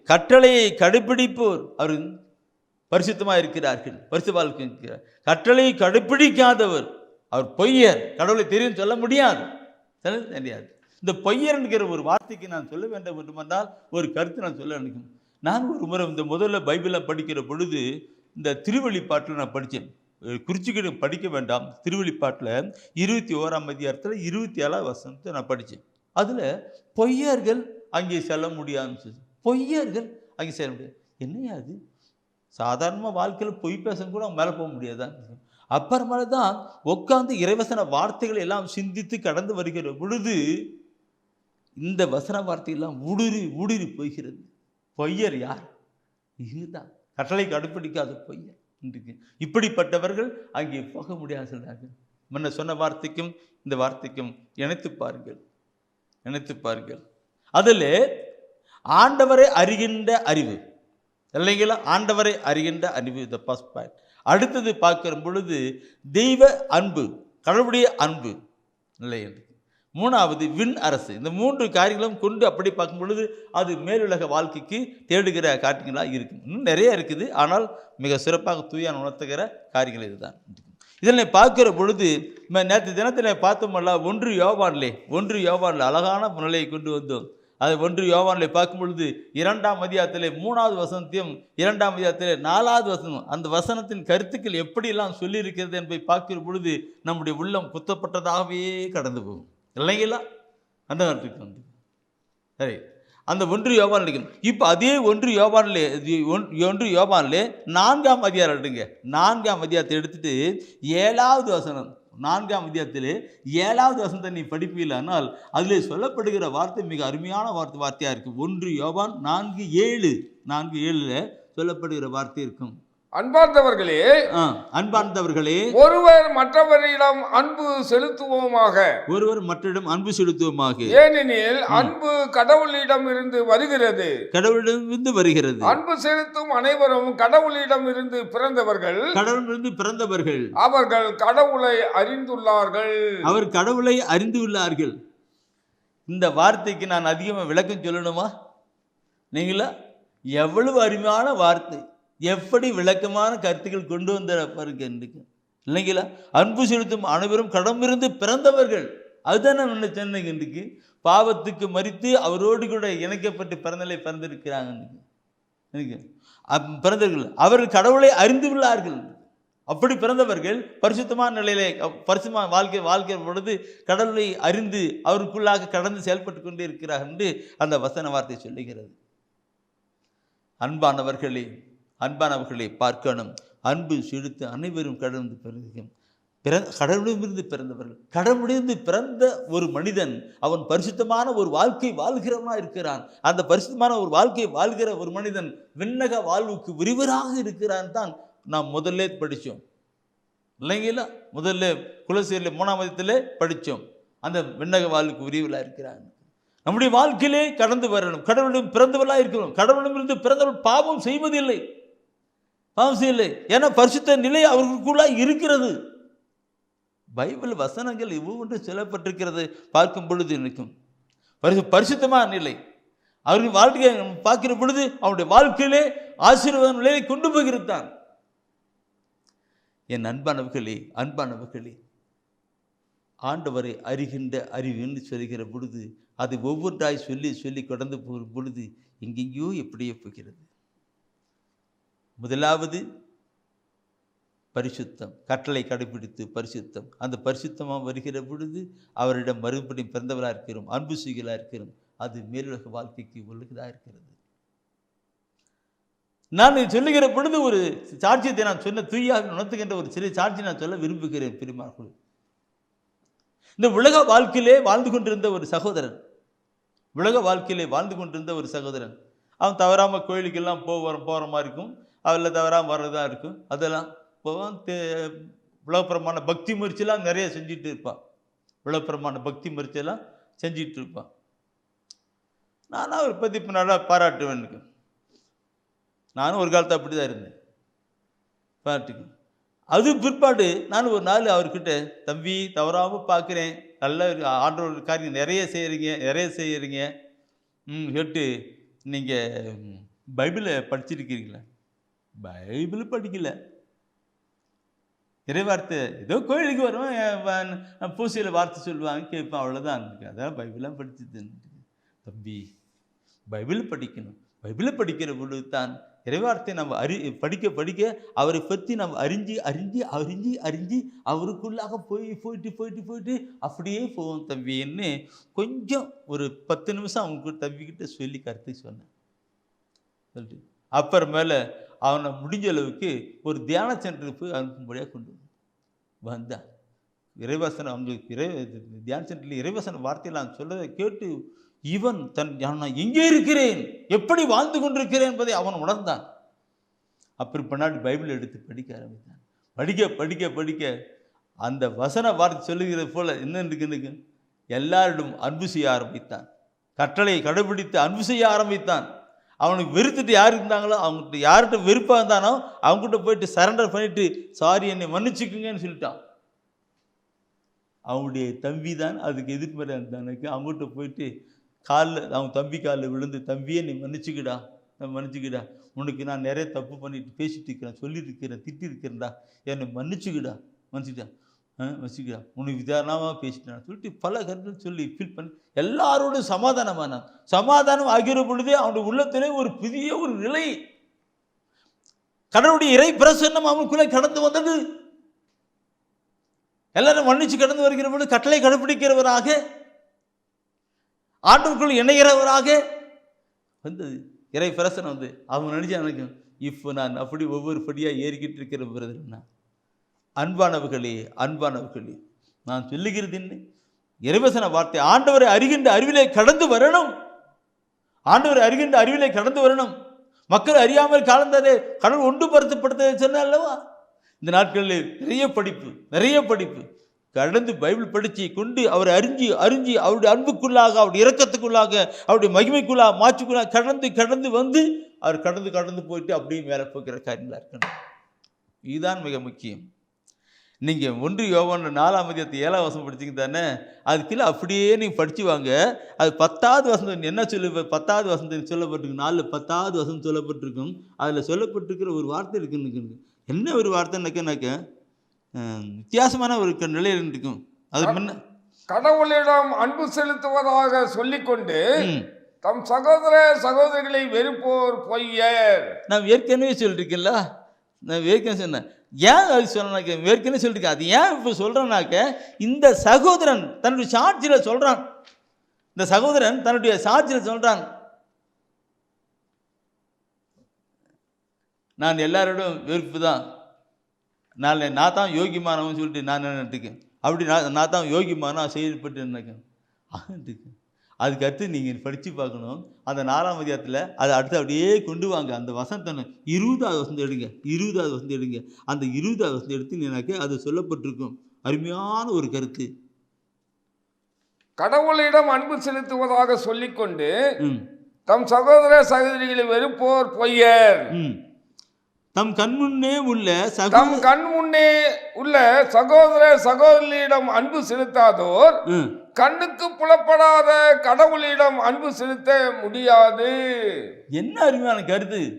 கட்டளையை கடைபிடிப்போர் அவர் பரிசுத்தமாக இருக்கிறார்கள், பரிசு வாழ்க்கை இருக்கிறார். கட்டளையை கடைபிடிக்காதவர் அவர் பொய்யர், கடவுளை தெரியும் சொல்ல முடியாது. இந்த பொய்யர் என்கிற ஒரு வார்த்தைக்கு நான் சொல்ல வேண்டும் என்றால் ஒரு கருத்து நான் சொல்ல நினைக்கும். நான் ஒரு முறை இந்த முதல்ல பைபிளை படிக்கிற பொழுது இந்த திருவெளிப்பாட்டில் நான் படித்தேன். குறிச்சிக்கிட்டு படிக்க வேண்டாம். திருவெளிப்பாட்டில் 21ஆம் அதிகாரத்தில் 27ஆவது வசனத்தை நான் படித்தேன். அதில் பொய்யர்கள் அங்கே செல்ல முடியாது. என்னையா அது? சாதாரணமாக வாழ்க்கையில் பொய் பேச கூட அவங்க மேலே போக முடியாதான்? அப்புறமேல தான் உட்காந்து இறைவசன வார்த்தைகளை எல்லாம் சிந்தித்து கடந்து வருகிற பொழுது இந்த வசன வார்த்தையெல்லாம் ஊடுருவி போகிறது. பொய்யர் யார்? இதுதான் கட்டளை கடைபிடிக்காத பொய்யர். இன்றைக்கு இப்படிப்பட்டவர்கள் அங்கே போக முடியாது சொல்றார்கள். முன்ன சொன்ன வார்த்தைக்கும் இந்த வார்த்தைக்கும் இணைத்து பாருங்கள். அதில் ஆண்டவரை அறிகின்ற அறிவு இல்லைங்களா? ஆண்டவரை அறிகின்ற அறிவு த ஃபர்ஸ்ட் பாயிண்ட். அடுத்தது பார்க்கிற பொழுது தெய்வ அன்பு, கடவுளுடைய அன்பு இல்லை என்று. 3வது விண் அரசு. இந்த 3 காரியங்களும் கொண்டு அப்படி பார்க்கும் பொழுது அது மேலுலக வாழ்க்கைக்கு தேடுகிற காரியங்களாக இருக்குது. இன்னும் நிறைய இருக்குது, ஆனால் மிக சிறப்பாக தூயான உணர்த்துகிற காரியங்கள் இதுதான். இதில் பார்க்கிற பொழுது நேற்று தினத்தில் பார்த்தோம்ல 1 யோவானில் அழகான நிலையை கொண்டு வந்தோம். அது 1 யோவானில் பார்க்கும் பொழுது 2ஆம் அதிகாரத்தில் 3வது வசனத்தையும் 2ஆம் அதிகாரத்தில் 4வது வசனம், அந்த வசனத்தின் கருத்துக்கள் எப்படியெல்லாம் சொல்லியிருக்கிறது என்பதை பார்க்கிற பொழுது நம்முடைய உள்ளம் குத்தப்பட்டதாகவே கடந்து போகும் இல்லைங்களா? அந்த கருத்துக்கு வந்து சரி. அந்த 1 யோவான் எடுக்கணும். இப்போ அதே 1 யோவானில் 4ஆம் அதிகாரம் எடுங்க. 4ஆம் அதிகாரத்தை எடுத்துட்டு 7வது வசனம், 4ஆம் அதிகாரத்தில் 7வது வசனத்தை நீ படிப்பீங்களானால் அதில் சொல்லப்படுகிற வார்த்தை மிக அருமையான வார்த்தையாக இருக்கும். 1 யோவான் 4:7 சொல்லப்படுகிற வார்த்தை இருக்கும். அன்பார்ந்தவர்களே, அன்பார்ந்தவர்களே, ஒருவர் மற்றவரிடம் அன்பு செலுத்துவோமாக. ஒருவர் மற்றவரிடம் அன்பு செலுத்துவோமாக. ஏனெனில் அன்பு கடவுளிடம் இருந்து வருகிறது. கடவுளிடமிருந்து வருகிறது. அன்பு செலுத்தும் அனைவரும் கடவுளிடம் இருந்து பிறந்தவர்கள். கடவுளிலிருந்து பிறந்தவர்கள். அவர்கள் கடவுளை அறிந்துள்ளார்கள். அவர் கடவுளை அறிந்துள்ளார்கள். இந்த வார்த்தைக்கு நான் அதிகமாக விளக்கம் சொல்லணுமா? நீங்களா? எவ்வளவு அருமையான வார்த்தை, எப்படி விளக்கமான கருத்துக்கள் கொண்டு வந்த பாருங்க இல்லைங்களா? அன்பு செலுத்தும் அனைவரும் கடமிருந்து பிறந்தவர்கள். அதுதான் நான் சொன்னேன். இன்றைக்கு பாவத்துக்கு மரித்து அவரோடு கூட இணைக்கப்பட்டு பிறந்தலை பிறந்திருக்கிறாங்க. பிறந்தவர்கள் அவர்கள் கடவுளை அறிந்துள்ளார்கள். அப்படி பிறந்தவர்கள் பரிசுத்தமான நிலையிலே பரிசுத்தமான வாழ்க்கை பொழுது கடவுளை அறிந்து அவருக்குள்ளாக கடந்து செயல்பட்டு கொண்டே இருக்கிறார் என்று அந்த வசன வார்த்தை சொல்லுகிறது. அன்பானவர்களை பார்க்கணும். அன்பு செலுத்த அனைவரும் கடந்து கடவுளிலிருந்து பிறந்தவர்கள். கடவுளிலிருந்து பிறந்த ஒரு மனிதன் அவன் பரிசுத்தமான ஒரு வாழ்க்கை வாழ்கிறவனா இருக்கிறான். அந்த பரிசுத்தமான ஒரு வாழ்க்கை வாழ்கிற ஒரு மனிதன் விண்ணக வாழ்வுக்கு விரிவராக இருக்கிறான் தான் நாம் முதல்ல படித்தோம் இல்லைங்களா? முதல்ல குலசேரியில் 3ஆம் அதிகாரத்திலே படித்தோம். அந்த விண்ணக வாழ்வுக்கு விரிவலாக இருக்கிறான். நம்முடைய வாழ்க்கையிலே கடந்து வரணும். கடவுளிடம் பிறந்தவர்களாக இருக்கிறோம். கடவுளிடமிருந்து பிறந்தவர்கள் பாவம் செய்வதில்லை. ஏன்னா பரிசுத்த நிலை அவர்களுக்குள்ளாக இருக்கிறது. பைபிள் வசனங்கள் ஒவ்வொன்று சொல்லப்பட்டிருக்கிறது பார்க்கும் பொழுது இருக்கும் பரிசுத்தமான நிலை அவர்கள் வாழ்க்கையை பார்க்கிற பொழுது அவருடைய வாழ்க்கையிலே ஆசீர்வாத நிலையை கொண்டு போகிறது தான். என் அன்பானவர்களே, ஆண்டவரை அறிகின்ற அறிவு என்று சொல்கிற பொழுது அது ஒவ்வொன்றாய் சொல்லி கடந்து போகிற பொழுது எங்கெங்கேயோ எப்படியோ போகிறது. முதலாவது பரிசுத்தம், கட்டளை கடைபிடித்து பரிசுத்தம். அந்த பரிசுத்தமாக வருகிற பொழுது அவரிடம் மறுபடியும் பிறந்தவராக இருக்கிறோம், அன்பு செய்களாக இருக்கிறோம். அது மேலுலக வாழ்க்கைக்கு உள்ளதாக இருக்கிறது. நான் சொல்லுகிற பொழுது ஒரு சாட்சியத்தை நான் சொன்ன தூயாக உணர்த்துகின்ற ஒரு சிறிய சாட்சி நான் சொல்ல விரும்புகிறேன். பெருமாள், இந்த உலக வாழ்க்கையிலே வாழ்ந்து கொண்டிருந்த ஒரு சகோதரன், அவன் தவறாமல் கோயிலுக்கெல்லாம் போகிற மாதிரி இருக்கும். அதில் தவறாமல் வர்றதா இருக்கும். அதெல்லாம் போவான். உலகப்பிரமான பக்தி முயற்சியெல்லாம் நிறைய செஞ்சுட்டு இருப்பான். நானும் அவரை பற்றி இப்போ நல்லா பாராட்டுவேன். எனக்கு நானும் ஒரு காலத்தை அப்படி தான் இருந்தேன், பாராட்டுக்கு. அது பிற்பாடு நான் ஒரு நாள் அவர்கிட்ட, தம்பி தவறாமல் பார்க்குறேன், நல்ல ஆண்டவர் காரியம் நிறைய செய்கிறீங்க கேட்டு, நீங்கள் பைபிளை படிச்சிருக்கிறீங்களா? பைபிள் படிக்கல, இறைவார்த்தை ஏதோ கோயிலுக்கு வருவேன், பூசையில் வார்த்தை சொல்லுவாங்க, கேட்பேன், அவ்வளோதான். அதான் பைபிளாக படிச்சுது. தம்பி பைபிள் படிக்கணும். பைபிளை படிக்கிற பொழுது தான் இறைவார்த்தை நம்ம படிக்க அவரை பற்றி நம்ம அறிஞ்சு அவருக்குள்ளாக போயிட்டு அப்படியே போவோம் தம்பின்னு கொஞ்சம் ஒரு 10 நிமிஷம் அவங்க தம்பிக்கிட்ட சொல்லி கருத்து சொன்னேன். சொல்லிட்டு அப்புறமேல அவனை முடிஞ்ச அளவுக்கு ஒரு தியான சென்டருக்கு போய் அனுப்பும்படியாக கொண்டு வந்தான். இறைவசனம் அவங்களுக்கு தியான சென்டரில் இறைவசன வார்த்தையெல்லாம் சொல்றதை கேட்டு இவன் நான் எங்கே இருக்கிறேன், எப்படி வாழ்ந்து கொண்டிருக்கிறேன் என்பதை அவன் உணர்ந்தான். அப்படி பின்னாடி பைபிள் எடுத்து படிக்க ஆரம்பித்தான். படிக்க அந்த வசன வார்த்தை சொல்லுகிறது போல என்ன இருக்கு, எல்லாரிடம் அன்பு செய்ய ஆரம்பித்தான். கட்டளையை கடைபிடித்து அன்பு செய்ய ஆரம்பித்தான். அவனுக்கு வெறுத்துட்டு யார் இருந்தாங்களோ, அவங்ககிட்ட யார்கிட்ட வெறுப்பாக இருந்தானோ அவங்ககிட்ட போயிட்டு சரண்டர் பண்ணிட்டு, சாரி என்னை மன்னிச்சுக்குங்கன்னு சொல்லிட்டான். அவனுடைய தம்பி தான் அதுக்கு எதிர்மறை இருந்தானுக்கு. அவங்ககிட்ட போயிட்டு அவங்க தம்பி காலில் விழுந்து, தம்பியே நீ மன்னிச்சுக்கிடா, மன்னிச்சுக்கிடா, உனக்கு நான் நிறைய தப்பு பண்ணிட்டு பேசிட்டு இருக்கிறேன், சொல்லியிருக்கிறேன், திட்டிருக்கிறேன்டா, என்னை மன்னிச்சுக்கிடா, வச்சுக்கிடா, உனக்கு விதாரணமாக பேசிட்டான் சொல்லிட்டு பல கருத்துன்னு சொல்லி ஃபீல் பண்ணி எல்லாரோடும் சமாதானம் ஆகிற பொழுதே அவனுடைய உள்ளத்திலே ஒரு புதிய ஒரு நிலை, கடவுளுடைய இறை பிரசன்னம் அவனுக்குள்ளே கடந்து வந்தது. எல்லாரும் மன்னிச்சு கடந்து வருகிற பொழுது கட்டளை கடைபிடிக்கிறவராக, ஆண்டவருக்குள் இணைகிறவராக வந்தது இறை பிரசனம் வந்து. அவன் நினைச்சா எனக்கு இப்போ நான் அப்படி ஒவ்வொரு படியாக ஏறிக்கிட்டு இருக்கிற பிரதர்னா. அன்பானவர்களே, நான் சொல்லுகிறது என்ன, இறைவசன வார்த்தை ஆண்டவரை அறிகின்ற அறிவிலே கடந்து வரணும். மக்கள் அறியாமல் காலந்தாரே கடவுள் ஒன்றுபடுத்தப்படுத்த சொன்ன அல்லவா? இந்த நாட்களில் நிறைய படிப்பு கடந்து பைபிள் படித்து கொண்டு அவரை அறிஞ்சி அவருடைய அன்புக்குள்ளாக, அவருடைய இரக்கத்துக்குள்ளாக, அவருடைய மகிமைக்குள்ளாக, மாற்றுக்குள்ளாக கடந்து வந்து அவர் கடந்து போயிட்டு அப்படியே மேலே போகிற காரியங்களாக இருக்கணும். இதுதான் மிக முக்கியம். நீங்கள் 1 யோவான் 4ஆம் அதிகாரத்து 7ஆம் வசனம் படிச்சிங்க தானே? அது கீழே அப்படியே நீங்கள் படித்து வாங்க. அது 10வது வசனம் என்ன சொல்லி 10வது வசனம் சொல்லப்பட்டிருக்கு. 4 10வது வசனம் சொல்லப்பட்டிருக்கும். அதில் சொல்லப்பட்டிருக்கிற ஒரு வார்த்தை இருக்குன்னு. என்ன ஒரு வார்த்தைனாக்க வித்தியாசமான ஒரு நிலையில் இருக்கும். அது முன்ன கடவுளிடம் அன்பு செலுத்துவதாக சொல்லிக்கொண்டு தம் சகோதர சகோதரிகளை வெறுப்போர் பொய்யர். நான் ஏற்கனவே சொல்லிருக்கேன்ல, நான் ஏற்கனவே சொன்னேன். ஏன் அது சொன்னாக்க ஏற்கனவே சொல்லியிருக்கேன். அது ஏன் இப்போ சொல்கிறேன்னாக்க, இந்த சகோதரன் தன்னுடைய சாட்சியில் சொல்கிறான். இந்த சகோதரன் தன்னுடைய சாட்சியில் சொல்கிறான், நான் எல்லாரோடும் வெறுப்பு தான், நான் தான் யோகிமானவன் சொல்லிட்டு நான் நினைட்டுக்கேன். அப்படி நான் தான் யோகிமானம் செயல்பட்டு நினைக்கேன். அதுக்கு அடுத்து நீங்கள் படித்து பார்க்கணும். அந்த 4ஆம் அதிகாரத்தில் அதை அடுத்து அப்படியே கொண்டு வாங்க. அந்த வசனத்தை 20வது வசனம் எடுங்க. 20வது வசனம் எடுங்க. அந்த 20வது வசனம் எடுத்து எனக்கு அது சொல்லப்பட்டிருக்கும். அருமையான ஒரு கருத்து. கடவுளிடம் அன்பு செலுத்துவதாக சொல்லிக்கொண்டு தம் சகோதர சகோதரிகளை வெறுப்போர் பொய்யர். தம் கண்முன்னே உள்ள சகோதர சகோதரியிடம் அன்பு செலுத்தாதோர் கண்ணுக்கு புலப்படாத கடவுளிடம் அன்பு செலுத்த முடியாது. என்ன அருமையான கருத்து இது!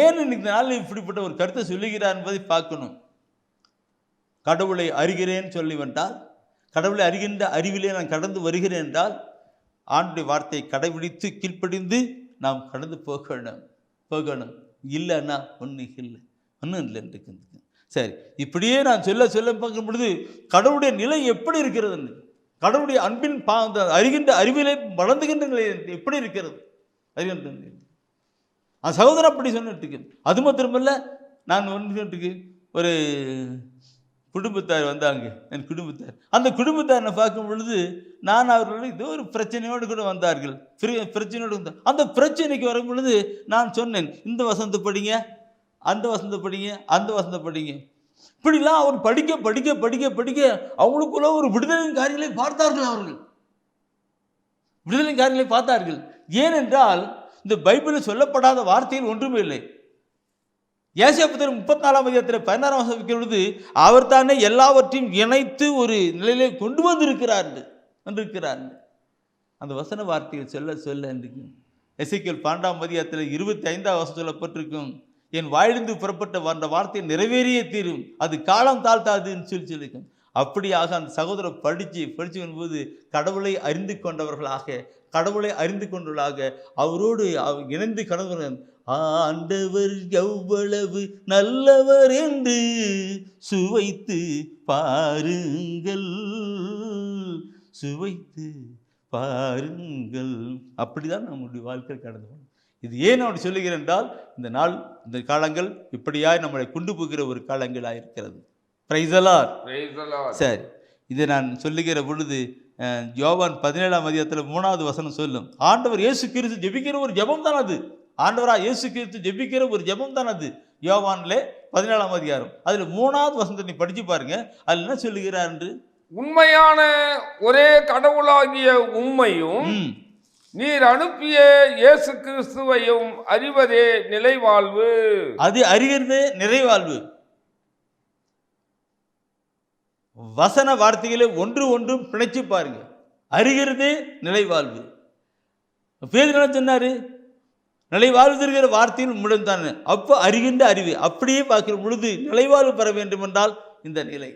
ஏன் இன்னைக்கு நாளில் இப்படிப்பட்ட ஒரு கருத்தை சொல்லுகிறார் என்பதை பார்க்கணும். கடவுளை அறிகிறேன் சொல்லிவென்றால், கடவுளை அறிகின்ற அறிவிலே நான் கடந்து வருகிறேன் என்றால், ஆண்டுடைய வார்த்தையை கடைபிடித்து கீழ்ப்படிந்து நாம் கடந்து போகணும். இல்லைன்னா ஒன்றும் இல்லைன்னு. சரி, இப்படியே நான் சொல்ல பார்க்கும் பொழுது கடவுளுடைய நிலை எப்படி இருக்கிறது, கடவுளுடைய அன்பின் அறிகின்ற அறிவிலே வளர்ந்துகின்ற நிலை எப்படி இருக்கிறது அறிகின்ற. அந்த சகோதரன் அப்படி சொன்னிட்டு. அது மாத்திரமல்ல, நான் ஒன்றுக்கு ஒரு குடும்பத்தார் வந்தாங்க. என் குடும்பத்தார், அந்த குடும்பத்தார் நான் பார்க்கும் பொழுது நான் அவர்கள் ஏதோ ஒரு பிரச்சனையோடு கூட வந்தார்கள். பிரச்சனையோடு வந்தார். அந்த பிரச்சனைக்கு வரும் பொழுது நான் சொன்னேன், இந்த வசனத்தை படிங்க, அந்த வசனத்தை படிங்க, அந்த வசனத்தை படிங்க. இப்படிலாம் அவர் படிக்க அவங்களுக்குள்ள ஒரு விடுதலின் காரியங்களை பார்த்தார்கள். ஏனென்றால் இந்த பைபிளில் சொல்லப்படாத வார்த்தையில் ஒன்றுமே இல்லை. ஏசாயா புத்தகம் 34ஆம் அதிகாரத்தில் 16ஆம் வசனம் பொழுது அவர் தானே எல்லாவற்றையும் இணைத்து ஒரு நிலையிலே கொண்டு வந்திருக்கிறார். அந்த வசன வார்த்தைகள் சொல்ல எசேக்கியேல் 12ஆம் அதிகாரத்தில் 25ஆம் வசனம் சொல்லப்பட்டிருக்கும், என் வாயிலிருந்து புறப்பட்ட அந்த வார்த்தையை நிறைவேறியே தீரும், அது காலம் தாழ்த்தாதுன்னு சொல்லியிருக்கும். அப்படியாக அந்த சகோதரர் படித்து வரும்போது கடவுளை அறிந்து கொண்டவர்களாக அவரோடு இணைந்து கடவுள், ஆண்டவர் எவ்வளவு நல்லவர் என்று சுவைத்து பாருங்கள். அப்படிதான் நம்முடைய வாழ்க்கை கடந்து போகணும். இது ஏன் அப்படி சொல்லுகிறேன் என்றால், இந்த காலங்கள் இப்படியாய் நம்மளை கொண்டு போகிற ஒரு காலங்களாக இருக்கிறது. Price the Lord. சரி, இதை நான் சொல்லுகிற பொழுது யோவான் 17ஆம் அதிகாரத்தில் 3வது வசனம் சொல்லும், ஆண்டவர் இயேசு கிறிஸ்து ஜெபிக்கிற ஒரு ஜெபம் தான் அது. ஆண்டவராக இயேசு கிறிஸ்து ஜெபிக்கிற ஒரு ஜெபம் தான் அது. யோவானிலே 17ஆம் அதிகாரம் அதில் 3வது வசனத்தை நீ படிச்சு பாருங்க. அதில் என்ன சொல்லுகிறார் என்று, உண்மையான ஒரே கடவுளாகிய உம்மையும் நீர் அனுப்பிய இயேசு கிறிஸ்துவையும் அறிவதே நிலைவாழ்வு. அது அறிகிறதே நிறைவாழ்வு. வசன வார்த்தைகளை ஒன்றும் பிணைச்சு பாருங்க. அறிகிறதே நிலைவாழ்வு. பேதுரு என்ன சொன்னாரு? நிலைவாழ்வு தருகிற வார்த்தையில் முடிந்தான. அப்போ அறிகின்ற அறிவு அப்படியே பார்க்கிற பொழுது நிலைவாழ்வு பெற வேண்டும் என்றால் இந்த நிலை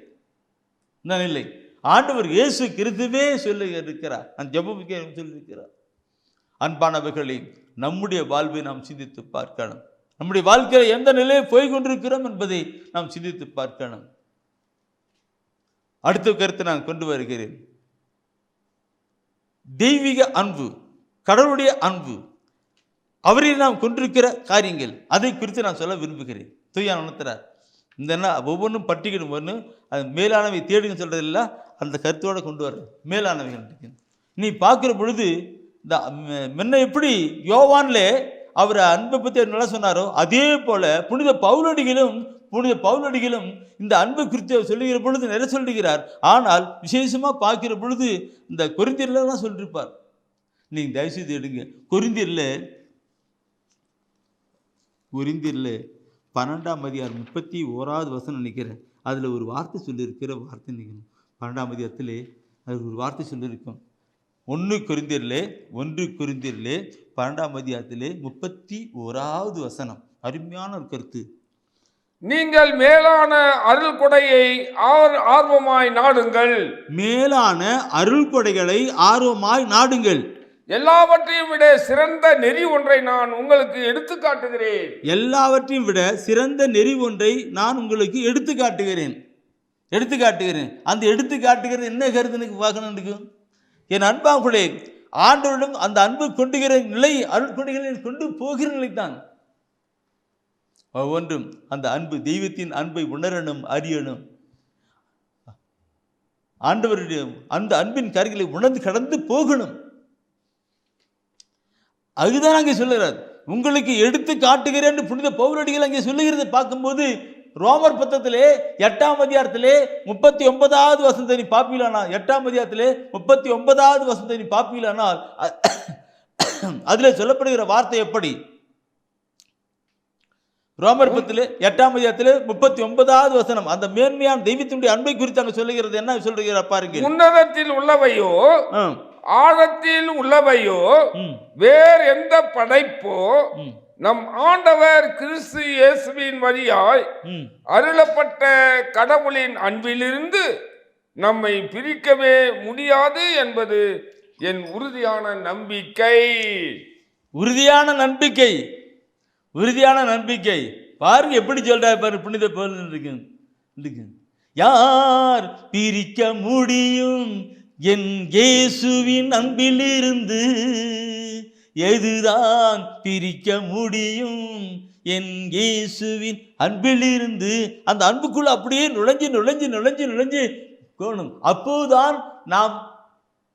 ஆண்டவர் இயேசு கிறிஸ்துவே சொல்லியிருக்கிறார். அந்த ஜெபம் சொல்லியிருக்கிறார். அன்பானவர்களே, நம்முடைய வாழ்வை நாம் சிந்தித்து பார்க்கணும். நம்முடைய வாழ்க்கையில் எந்த நிலையை போய்கொண்டிருக்கிறோம் என்பதை நாம் சிந்தித்து பார்க்கணும். அடுத்த கருத்தை நான் கொண்டு வருகிறேன். தெய்வீக அன்பு, கடவுளுடைய அன்பு, அவரில் நாம் கொண்டிருக்கிற காரியங்கள், அதை குறித்து நான் சொல்ல விரும்புகிறேன். தூயான உணர்த்துறார். இந்த ஒவ்வொன்றும் பட்டிக்கணும். ஒன்று அது மேலானவை தேடுன்னு சொல்றதில்ல, அந்த கருத்தோடு கொண்டு வர மேலானவைகள். நீ பார்க்குற பொழுது இந்த முன்ன எப்படி யோவான்ல அவர் அன்பை பற்றி நல்லா சொன்னாரோ அதே போல புனித பவுலடிகளும் இந்த அன்பு குறித்து சொல்லுகிற பொழுது நிறைய சொல்லுகிறார். ஆனால் விசேஷமா பார்க்கிற பொழுது இந்த கொரிந்தியர்லாம் சொல்லியிருப்பார். நீங்க தயவுசெய்து எடுங்க, கொரிந்தியர்ல 12ஆம் அதிகாரம் 31வது வசனம் நினைக்கிறேன். அதில் ஒரு வார்த்தை சொல்லியிருக்கிற வார்த்தை நினைக்கிறேன். 12ஆம் அதிகாரத்திலே அது ஒரு வார்த்தை சொல்லியிருக்கும். 1 கொரிந்தியரிலே 12ஆம் அதிகாரத்திலே 31வது வசனம். அருமையான ஒரு கருத்து. நீங்கள் மேலான அருள் கொடையை ஆர்வமாய் நாடுங்கள். மேலான அருள் கொடைகளை ஆர்வமாய் நாடுங்கள். எல்லாவற்றையும் விட சிறந்த நெறி ஒன்றை நான் உங்களுக்கு எடுத்து காட்டுகிறேன். எல்லாவற்றையும் விட சிறந்த நெறி ஒன்றை நான் உங்களுக்கு எடுத்து காட்டுகிறேன். அந்த எடுத்து காட்டுகிறது என்ன கருத்துனுக்கு பார்க்கணும். என் அன்பாங்களே, ஆண்டவரிடம் அந்த அன்பு கொண்டுகிற நிலை, அருள் கொடைகளை கொண்டு போகிற நிலை தான். ஒவ்வொன்றும் அந்த அன்பு, தெய்வத்தின் அன்பை உணரணும், அறியணும். ஆண்டவருடைய அந்த அன்பின் கருகளை உணர்ந்து கடந்து போகணும். அதுதான் அங்கே சொல்லுகிறார். உங்களுக்கு எடுத்து காட்டுகிறேன் புனித பவுலடிகள் அங்கே சொல்லுகிறதை பார்க்கும்போது ரோமர் பத்தத்திலே 8ஆம் அதிகாரத்திலே 39வது வசனத்தை நீ பார்ப்பீங்களானால், 8ஆம் அதிகாரத்திலே 39வது வசனத்தை நீ பார்ப்பீங்களானால் அதில் சொல்லப்படுகிற வார்த்தை எப்படி? ரோமர் 8ஆம் அதிகாரத்திலே 39வது வசனம் அந்த மேன்மையான தெய்வத்தினுடைய அன்பை குறித்து அங்கே சொல்லுகிறது. என்ன சொல்லுகிறார் பாருங்க. உன்னதத்தில் உள்ளவையோ ஆழத்தில் உள்ளவையோ வேறு எந்த படைப்போ நம் ஆண்டவர் கிறிஸ்து இயேசுவின் வழியாய் அருளப்பட்ட கடவுளின் அன்பிலிருந்து நம்மை பிரிக்கவே முடியாது என்பது என் உறுதியான நம்பிக்கை. உறுதியான நம்பிக்கை. பாருங்க எப்படி சொல்றாரு பாரு புனித பவுல். யார் பிரிக்க முடியும் என் இயேசுவின் அன்பிலிருந்து? எதுதான் பிரிக்க முடியும் என் இயேசுவின் அன்பிலிருந்து? அந்த அன்புக்குள்ள அப்படியே நுழைஞ்சு போகணும். அப்போதுதான் நாம்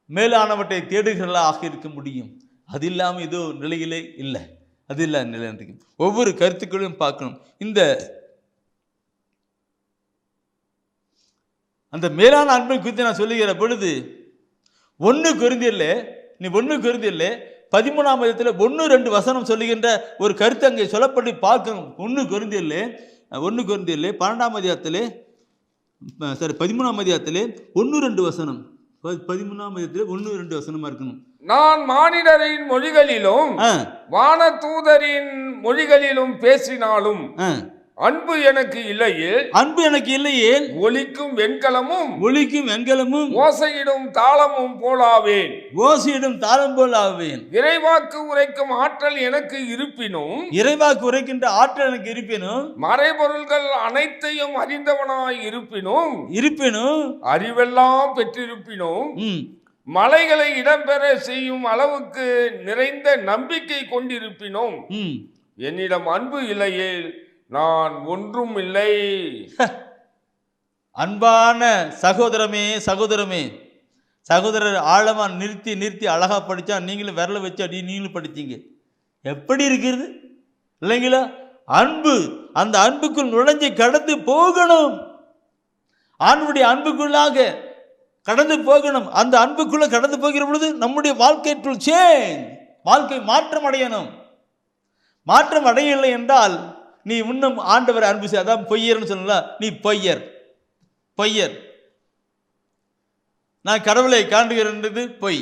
மேலானவற்றை தேடுகிறதாக இருக்க முடியும். அது இல்லாமல் ஏதோ நிலையிலே இல்லை. அது இல்லை நிலை. ஒவ்வொரு கருத்துக்களையும் பார்க்கணும். அந்த மேலான அன்பை குறித்து நான் சொல்லுகிற பொழுது 1 கொரிந்தியரிலே 13ஆம் அதிகாரத்தில் 1-2 வசனம் சொல்லுகின்ற ஒரு கருத்து அங்கே சொல்லப்பட்டு பார்க்கணும். 1 கொரிந்தியரிலே 12ஆம் அதிகாரத்திலே 13ஆம் அதிகாரத்திலே 1-2 வசனம். 13ஆம் அதிகாரத்திலே 1-2 வசனமா இருக்கணும். நான் மானிடரின் மொழிகளிலும் வானதூதரின் மொழிகளிலும் பேசினாலும் அன்பு எனக்கு இல்லையே ஒலிக்கும் வெண்கலமும் ஓசையிடும் தாளமும் போலாவேன். இறைவாக்கு உரைக்கும் ஆற்றல் எனக்கு இருப்பினும் மறைபொருள்கள் அனைத்தையும் அறிந்தவனாய் இருப்பினும் அறிவெல்லாம் பெற்றிருப்பினும் மலைகளை இடம்பெற செய்யும் அளவுக்கு நிறைந்த நம்பிக்கை கொண்டிருப்பினும் என்னிடம் அன்பு இல்லையே நான் ஒன்றும் இல்லை. அன்பான சகோதரர் ஆழமா நிறுத்தி அழகா படிச்சா நீங்களும் விரல வச்சு அடி நீங்களும் படிச்சீங்க. எப்படி இருக்கிறது இல்லைங்களா? அன்பு, அந்த அன்புக்குள் நுழைஞ்சு கடந்து போகணும். ஆண்டவருடைய அன்புக்குள்ளாக கடந்து போகணும். அந்த அன்புக்குள்ள கடந்து போகிற பொழுது நம்முடைய வாழ்க்கை மாற்றம் அடையணும். மாற்றம் அடையவில்லை என்றால் நீ இன்னும் ஆண்டவர் அன்பு செய்ய, அதான் பொய்யர்னு சொல்லலாம். நீ பொய்யர். நான் கடவுளை காண்கிறேன்றது பொய்.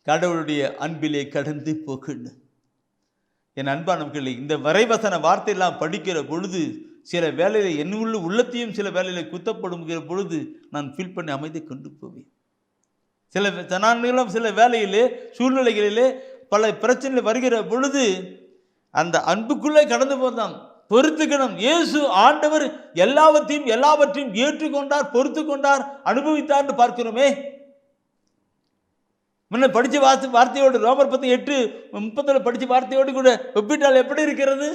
கடவுளுடைய அன்பிலே கடந்து போகணும். என் அன்பானவர்களே, இந்த வரைவசன வார்த்தையெல்லாம் படிக்கிற பொழுது சில வேலையில என்னுள்ள உள்ளத்தையும் சில வேலையில குத்தப்படுகிற பொழுது நான் ஃபீல் பண்ணி அமைதி கொண்டு போவேன். சில வேலையிலே சூழ்நிலைகளிலே பல பிரச்சனைகள் வருகிற பொழுது அந்த அன்புக்குள்ளே கடந்து போதான் பொறுத்துக்கணும். இயேசு ஆண்டவர் எல்லாவற்றையும் ஏற்றுக்கொண்டார், பொறுத்து கொண்டார், அனுபவித்தார் பார்க்கிறோமே. முன்ன படிச்ச வார்த்தையோடு ரோமர் 8:30 படிச்ச வார்த்தையோடு கூட ஒப்பிட்டால் எப்படி இருக்கிறது?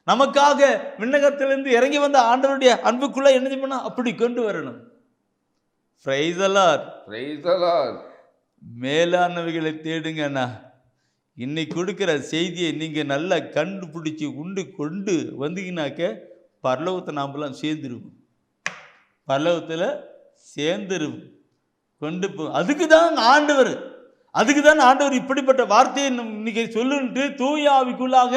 நமக்காக விண்ணகத்திலிருந்து இறங்கி வந்த ஆண்டவருடைய அன்புக்குள்ள என்ன பண்ணா அப்படி கொண்டு வரணும். Praise the lord. Praise the lord. மேலானவைகளை தேடுங்கண்ணா. இன்னைக்கு கொடுக்குற செய்தியை நீங்கள் நல்லா கண்டுபிடிச்சி கொண்டு வந்தீங்கன்னாக்க பரலோகத்தை நாமெல்லாம் சேர்ந்துருவோம், பரலோகத்தில் சேர்ந்துருவோம் கொண்டு போ. அதுக்கு தான் ஆண்டவர் இப்படிப்பட்ட வார்த்தையை இன்னைக்கு சொல்லுன்ட்டு தூய ஆவிக்குள்ளாக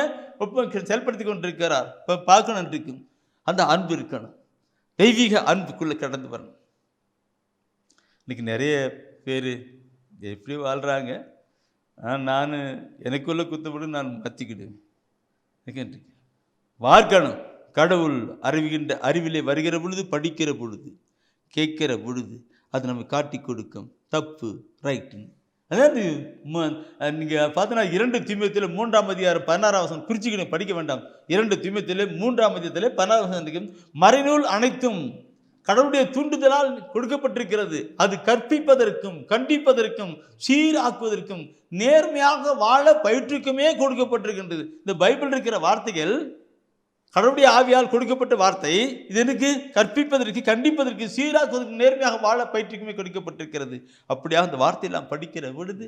செயல்படுத்தி கொண்டிருக்கிறார். இப்போ பார்க்கணும் இருக்கு, அந்த அன்பு இருக்கணும், தெய்வீக அன்புக்குள்ளே கடந்து வரணும். இன்னைக்கு நிறைய பேர் எப்படி வாழ்கிறாங்க, நான் எனக்குள்ள குத்தப்படும் நான் மாற்றிக்கிடுவேன். பார்க்கணும், கடவுள் அறிவிலே வருகிற பொழுது, படிக்கிற பொழுது, கேட்கிற பொழுது அது நம்ம காட்டி கொடுக்கும் தப்பு ரைட்டுன்னு. அதாவது நீங்கள் பார்த்தோன்னா 2 தீமோத்தேயுல 3ஆம் அதிகாரம் 16ஆம் வசனம் குறிச்சிக்கணும், படிக்க வேண்டாம். 2 தீமோத்தேயுல 3ஆம் அதிகாரத்தில் 16ஆம் வசனம் மறைநூல் அனைத்தும் கடவுளுடைய தூண்டுதலால் கொடுக்கப்பட்டிருக்கிறது. அது கற்பிப்பதற்கும் கண்டிப்பதற்கும் சீராக்குவதற்கும் நேர்மையாக வாழ பயிற்றுக்குமே கொடுக்கப்பட்டிருக்கின்றது. இந்த பைபிள் இருக்கிற வார்த்தைகள் கடவுளுடைய ஆவியால் கொடுக்கப்பட்ட வார்த்தை. இது எனக்கு கற்பிப்பதற்கு கண்டிப்பதற்கு சீராக்குவதற்கு நேர்மையாக வாழ பயிற்றுக்குமே கொடுக்கப்பட்டிருக்கிறது. அப்படியாக அந்த வார்த்தையெல்லாம் படிக்கிற பொழுது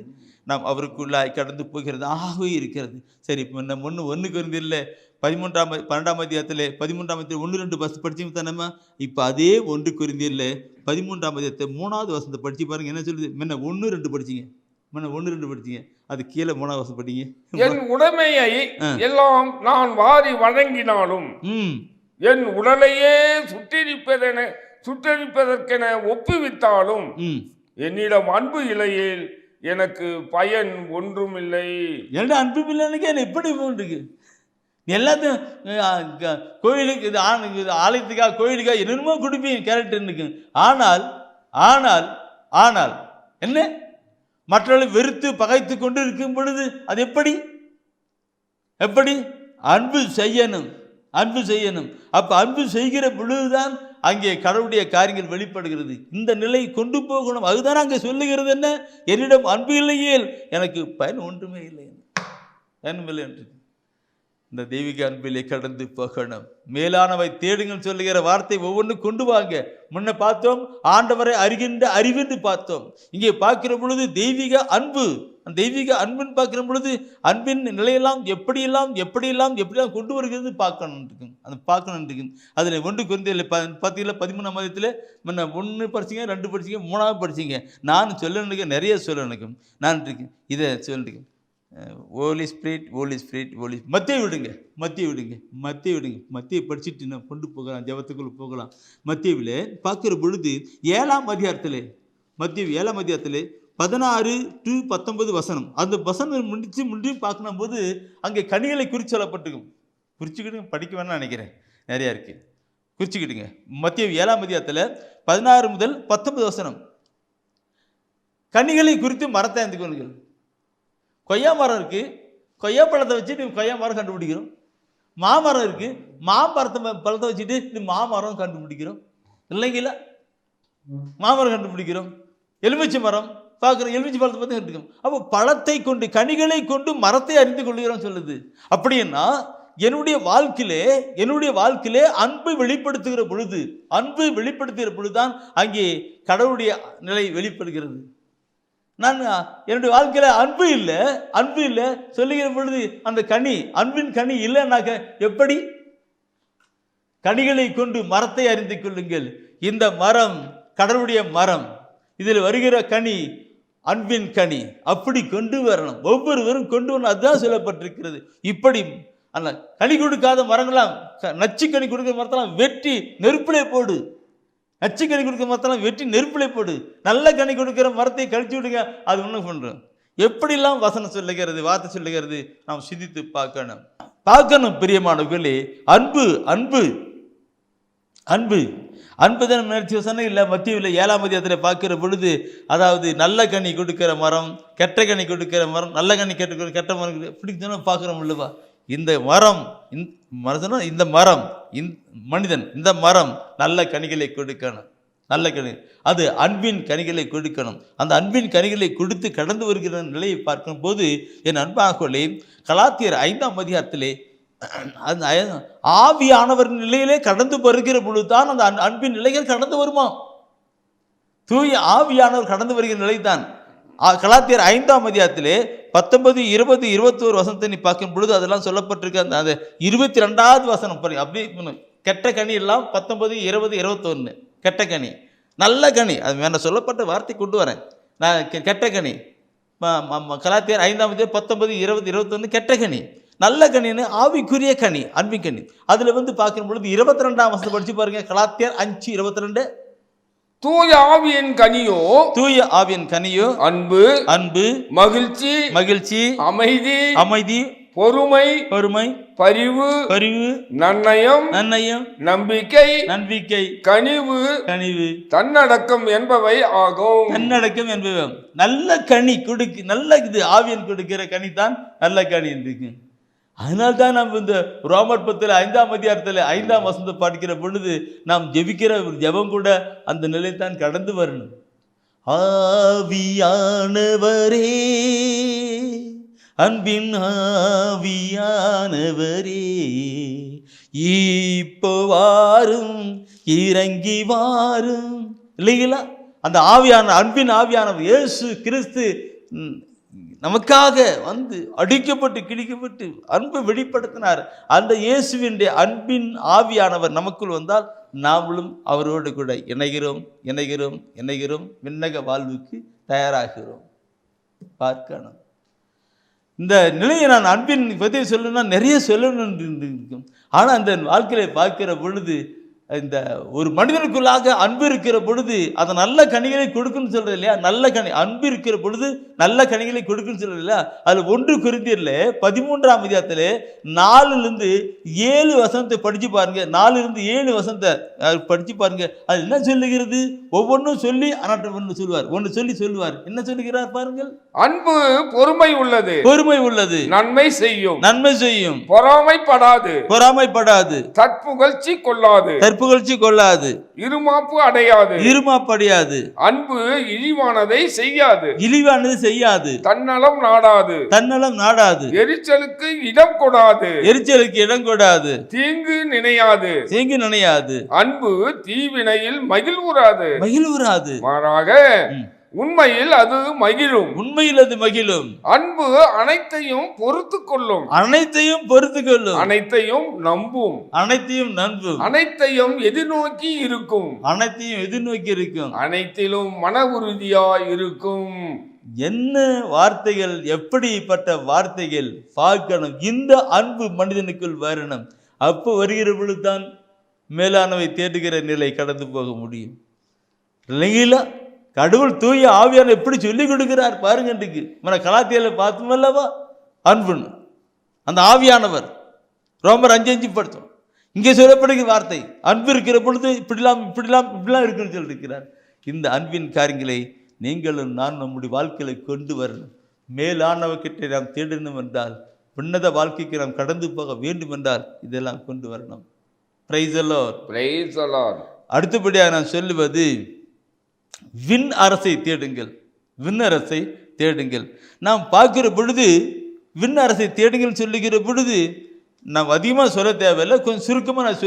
நாம் அவருக்குள்ளாய் கடந்து போகிறது ஆகவே இருக்கிறது. சரி, இப்போ நம்ம 1 கொரிந்தியரில் 12ஆம் அதிகாரத்தில் 13ஆம் அதிகாரத்தில் 1-2 வசனம் படிச்சு தானேம்மா. இப்போ அதே 1 கொரிந்தியரில் 13ஆம் அதிகாரத்தை 3ஆவது வசனத்தை படித்து பாருங்க. என்ன சொல்லுது? முன்ன 1-2 படிச்சிங்க, முன்ன 1-2 படிச்சிங்க, அது கீழே 3ஆவது வசனம் படிங்க. என் உடைமையை எல்லாம் நான் வாரி வழங்கினாலும் என் உடலையே சுட்டரிப்பதற்கென ஒப்புவித்தாலும் என்னிடம் அன்பு இல்லையேல் எனக்கு பயன் ஒன்றும் இல்லை. என்னோட அன்பு இல்லைன்னு என்ன எப்படி போன்றிருக்கு? எல்லாத்தையும் கோயிலுக்கு இது ஆலயத்துக்காக கோயிலுக்காக என்னென்னமோ கொடுப்பீங்க கேரக்டர்னுக்கு. ஆனால் ஆனால் ஆனால் என்ன மற்றவர்களை வெறுத்து பகைத்து கொண்டு இருக்கும் பொழுது அது எப்படி அன்பு செய்யணும். அப்போ அன்பு செய்கிற பொழுதுதான் அங்கே கடவுளுடைய காரியங்கள் வெளிப்படுகிறது. இந்த நிலை கொண்டு போகணும். அதுதான் அங்கே சொல்லுகிறது. என்ன? என்னிடம் அன்பு இல்லையே எனக்கு பயன் ஒன்றுமே இல்லை என்று. இந்த தெய்வீக அன்பிலே கடந்து போகணும். மேலானவை தேடுங்கள் சொல்லுகிற வார்த்தை ஒவ்வொன்றும் கொண்டு வாங்க. முன்ன பார்த்தோம் ஆண்டவரை அறிகின்ற அறிவென்று பார்த்தோம். இங்கே பார்க்கிற பொழுது தெய்வீக அன்பு, அந்த தெய்வீக அன்பின் பார்க்கிற பொழுது அன்பின் நிலையெல்லாம் எப்படியெல்லாம் கொண்டு வருகிறது பார்க்கணும் இருக்கு. அதில் 1 கொரிந்தியரில் பார்த்தீங்களா 13ஆம் அதிகாரத்தில் முன்ன 1 படிச்சிங்க, 2 படிச்சிங்க, 3ஆவது படிச்சிங்க. நான் சொல்லணுக்கு நிறைய சொல்லணுக்கும். நான் இருக்கேன் இதை சொல்லிருக்கேன். ஹோலி ஸ்பிரிட் மத்திய விடுங்க. மத்திய படிச்சுட்டு நான் கொண்டு போகலாம், ஜபத்துக்குள்ள போகலாம். மத்தியவில் பார்க்குற பொழுது 7ஆம் அதிகாரத்தில் 16-19 வசனம், அந்த வசனம் முடிச்சு பார்க்கணும் போது அங்கே கனிகளை குறித்து சொல்லப்பட்டிருக்கும். குறிச்சிக்கிடுங்க, படிக்க வேணாம்னு நினைக்கிறேன், நிறையா இருக்குது, குறிச்சிக்கிடுங்க. மத்திய 7ஆம் அதிகாரத்தில் 16 முதல் 19 வசனம் கனிகளை குறித்து மரத்தை கொள்ளுங்கள். கொய்யா மரம் இருக்குது, கொய்யா பழத்தை வச்சுட்டு கொய்யா மரம் கண்டுபிடிக்கிறோம். மாமரம் இருக்குது, பழத்தை வச்சுட்டு இது மாமரம் கண்டுபிடிக்கிறோம் இல்லைங்களா? மாமரம் கண்டுபிடிக்கிறோம். எலுமிச்சை மரம் பார்க்குறோம், எலுமிச்சை பழத்தை பார்த்து கண்டுக்கிறோம். அப்போ பழத்தை கொண்டு கனிகளை கொண்டு மரத்தை அறிந்து கொள்கிறோம் சொல்லுது. அப்படின்னா என்னுடைய வாழ்க்கையிலே அன்பை வெளிப்படுத்துகிற பொழுதுதான் அங்கே கடவுளுடைய நிலை வெளிப்படுகிறது. நான் என்னுடைய வாழ்க்கையில் அன்பு இல்லை சொல்லுகிற பொழுது அந்த அன்பின் கனி இல்லைன்னாக்க எப்படி? கனிகளை கொண்டு மரத்தை அறிந்து கொள்ளுங்கள். இந்த மரம் கடவுளுடைய மரம், இதில் வருகிற கனி அன்பின் கனி. அப்படி கொண்டு வரணும், ஒவ்வொருவரும் கொண்டு வரணும். அதுதான் சொல்லப்பட்டிருக்கிறது. இப்படி அந்த கனி கொடுக்காத மரங்களாம், நச்சு கனி கொடுக்கிற மரத்தெல்லாம் வெட்டி நெருப்பிலே போடு. நச்சு கனி கொடுக்குற மரத்தெல்லாம் வெட்டி நெருப்பிலே போடு. நல்ல கனி கொடுக்குற மரத்தை கழிச்சு விடுங்க. அது ஒன்றும் பண்ணுறோம். எப்படிலாம் வசனம் சொல்லுகிறது, வார்த்தை சொல்லுகிறது, நாம் சிந்தித்து பார்க்கணும். பிரியமானவர்களே, அன்பு தான் நினைச்சு சொன்ன இல்லை. மத்தியில் 7ஆம் அதிகாரத்தில் பார்க்கிற பொழுது, அதாவது நல்ல கனி கொடுக்கிற மரம், கெட்ட கனி கொடுக்கிற மரம், நல்ல கனி கெட்ட மரம் பிடிக்கணும்னு பார்க்குறோம் இல்லவா? இந்த மனிதன் இந்த மரம் நல்ல கனிகளை கொடுக்கணும். நல்ல கனி, அது அன்பின் கனிகளை கொடுக்கணும். அந்த அன்பின் கனிகளை கொடுத்து கடந்து வருகிற நிலையை பார்க்கும் போது என் அன்பாகலே, கலாத்தியர் 5ஆம் அதிகாரத்திலே அந்த ஆவியானவர் நிலையிலே கடந்து வருகிற பொழுதுதான் அந்த அன்பின் நிலைகள் கடந்து வருமா? தூய ஆவியானவர் கடந்து வருகிற நிலை தான். கலாத்தியர் 5ஆம் அதிகாரத்திலே 19, 20, 21 வசனத்தை நீ பார்க்கும் பொழுது அதெல்லாம் சொல்லப்பட்டிருக்கு. அந்த 22வது வசனம் பாருங்க. அப்படி கெட்ட கனி எல்லாம் 19, 20, 21 கெட்ட கனி, நல்ல கனி. அது வேணா சொல்லப்பட்ட வார்த்தை கொண்டு வரேன். நான் கெட்ட கனி கலாத்தியர் 5ஆம் அதிகாரம் 19, 20, 21 கெட்ட கனி. நல்ல கனின்னு ஆவிக்குரிய கனி, அன்பின் கனி. அதுல பார்க்கும் பொழுது 22ஆம் வசனம் படிச்சு பாருங்க. கலாத்தியர் 5:22 தூய ஆவியின் கனியோ, தூய ஆவியின் கனியோ அன்பு, அன்பு, மகிழ்ச்சி, மகிழ்ச்சி, அமைதி, அமைதி, பொறுமை, பொறுமை, பரிவு, பரிவு, நன்னயம், நன்னயம், நம்பிக்கை, நம்பிக்கை, கனிவு, கனிவு, தன்னடக்கம் என்பவை ஆகும். தன்னடக்கம் என்பவை. நல்ல கனி கொடுக்கு, நல்ல இது ஆவியன் கொடுக்கிற கனி தான் நல்ல கனி இருக்கு. அதனால்தான் நாம் இந்த ரோமர் 5ஆம் அதிகாரத்தில் 5ஆம் வசனத்தை படிக்கிற பொழுது நாம் ஜெபிக்கிற ஒரு ஜெபம் கூட அந்த நிலைத்தான் கடந்து வரணும். ஆவியானவரே, அன்பின் ஆவியானவரே, இப்போ வாரும், இறங்கி வாரும். இல்லைங்களா? அந்த ஆவியான, அன்பின் ஆவியானவர் இயேசு கிறிஸ்து நமக்காக வந்து அடிக்கப்பட்டு கிழிக்கப்பட்டு அன்பு வெளிப்படுத்தினார். அந்த இயேசுவினுடைய அன்பின் ஆவியானவர் நமக்குள் வந்தால் நாமளும் அவரோடு கூட இணைகிறோம், இணைகிறோம், இணைகிறோம், விண்ணக வாழ்வுக்கு தயாராகிறோம். பார்க்கணும். இந்த நிலையை நான் அன்பின் பற்றி சொல்லணும்னா நிறைய சொல்லணும் இருக்கும். ஆனால் அந்த வாழ்க்கையை பார்க்கிற பொழுது, இந்த ஒரு மனிதனுக்குள்ளாக அன்பு இருக்கிற பொழுது அதை நல்ல கனிகளை கொடுக்குன்னு சொல்றது இல்லையா? நல்ல கனி, அன்பு இருக்கிற பொழுது நல்ல கனிகளை கொடுக்குன்னு சொல்றது இல்லையா? அதுல 1 கொரிந்தியர்ல 13ஆம் அதிகாரத்திலே 4லிருந்து 7 வசனத்தை படிச்சு பாருங்க. 4லிருந்து 7 வசனத்தை படிச்சு பாருங்க. அது என்ன சொல்லுகிறது? ஒவ்வொன்றும் சொல்லி ஒன்று சொல்லுவார், ஒன்று சொல்லி சொல்லுவார். என்ன சொல்லுகிறார் பாருங்கள். அன்பு பொறுமை உள்ளது, பொறுமை உள்ளது, நன்மை செய்யும், நன்மை செய்யும், பொறாமைப்படாது, பொறாமைப்படாது, தற்புகழ்ச்சி கொள்ளாது, தற்புகழ்ச்சி கொள்ளாது, இருமாப்பு அடையாது, இருமாப்பு அடையாது, அன்பு இழிவானதை செய்யாது, இழிவானது செய்யாது, தன்னலம் நாடாது, தன்னலம் நாடாது, எரிச்சலுக்கு இடம் கொடாது, எரிச்சலுக்கு இடம் கொடாது, தீங்கு நினையாது, தீங்கு நினையாது, அன்பு தீவினையில் மகிழ்வுறாது, மகிழ்வுறாது, மாறாக உண்மையில் அது மகிழும், உண்மையில் அது மகிழும். அன்பு அனைத்தையும் பொறுத்து கொள்ளும், அனைத்தையும் பொறுத்து கொள்ளும், அனைத்தையும் நம்பும், அனைத்தையும் நம்பும், அனைத்தையும் எதிர்நோக்கி இருக்கும், அனைத்தையும் எதிர்நோக்கி இருக்கும், அனைத்திலும் மன உறுதியாய் இருக்கும். என்ன வார்த்தைகள், எப்படிப்பட்ட வார்த்தைகள் பார்க்கணும். இந்த அன்பு மனிதனுக்குள் வரணும். அப்போ வருகிற பொழுதுதான் மேலானவை தேடுகிற நிலை கடந்து போக முடியும். இல்லைங்களா? கடவுள் தூய ஆவியான எப்படி சொல்லிக் கொடுக்கிறார் பாருங்க. நம்ம கலாத்தியத்தில் பார்த்தோமல்லவா அன்புன்னு. அந்த ஆவியானவர் ரோமர் 5:5 படித்தோம். இங்கே சொல்லப்படுகிற வார்த்தை அன்பு இருக்கிற பொழுது இப்படிலாம் இப்படிலாம் இப்படிலாம் இருக்குன்னு சொல்லியிருக்கிறார். இந்த அன்பின் காரியங்களை நீங்களும் நான் நம்முடைய வாழ்க்கையில கொண்டு வரணும். மேலானவர்கிட்ட நாம் தேடணும் என்றால், உன்னத வாழ்க்கைக்கு நாம் கடந்து போக வேண்டும் என்றால் இதெல்லாம் கொண்டு வரணும். Praise the lord, praise the Lord. அடுத்தபடியாக நான் சொல்லுவது, விண் அரசை தேடுங்கள், விண் அரசை தேடுங்கள். நாம் பார்க்கிற பொழுது விண் அரசை தேடுங்கள் சொல்லுகிற பொழுது நான் அதிகமாக சொல்ல தேவையில்லை, கொஞ்சம் சுருக்கமாக நான்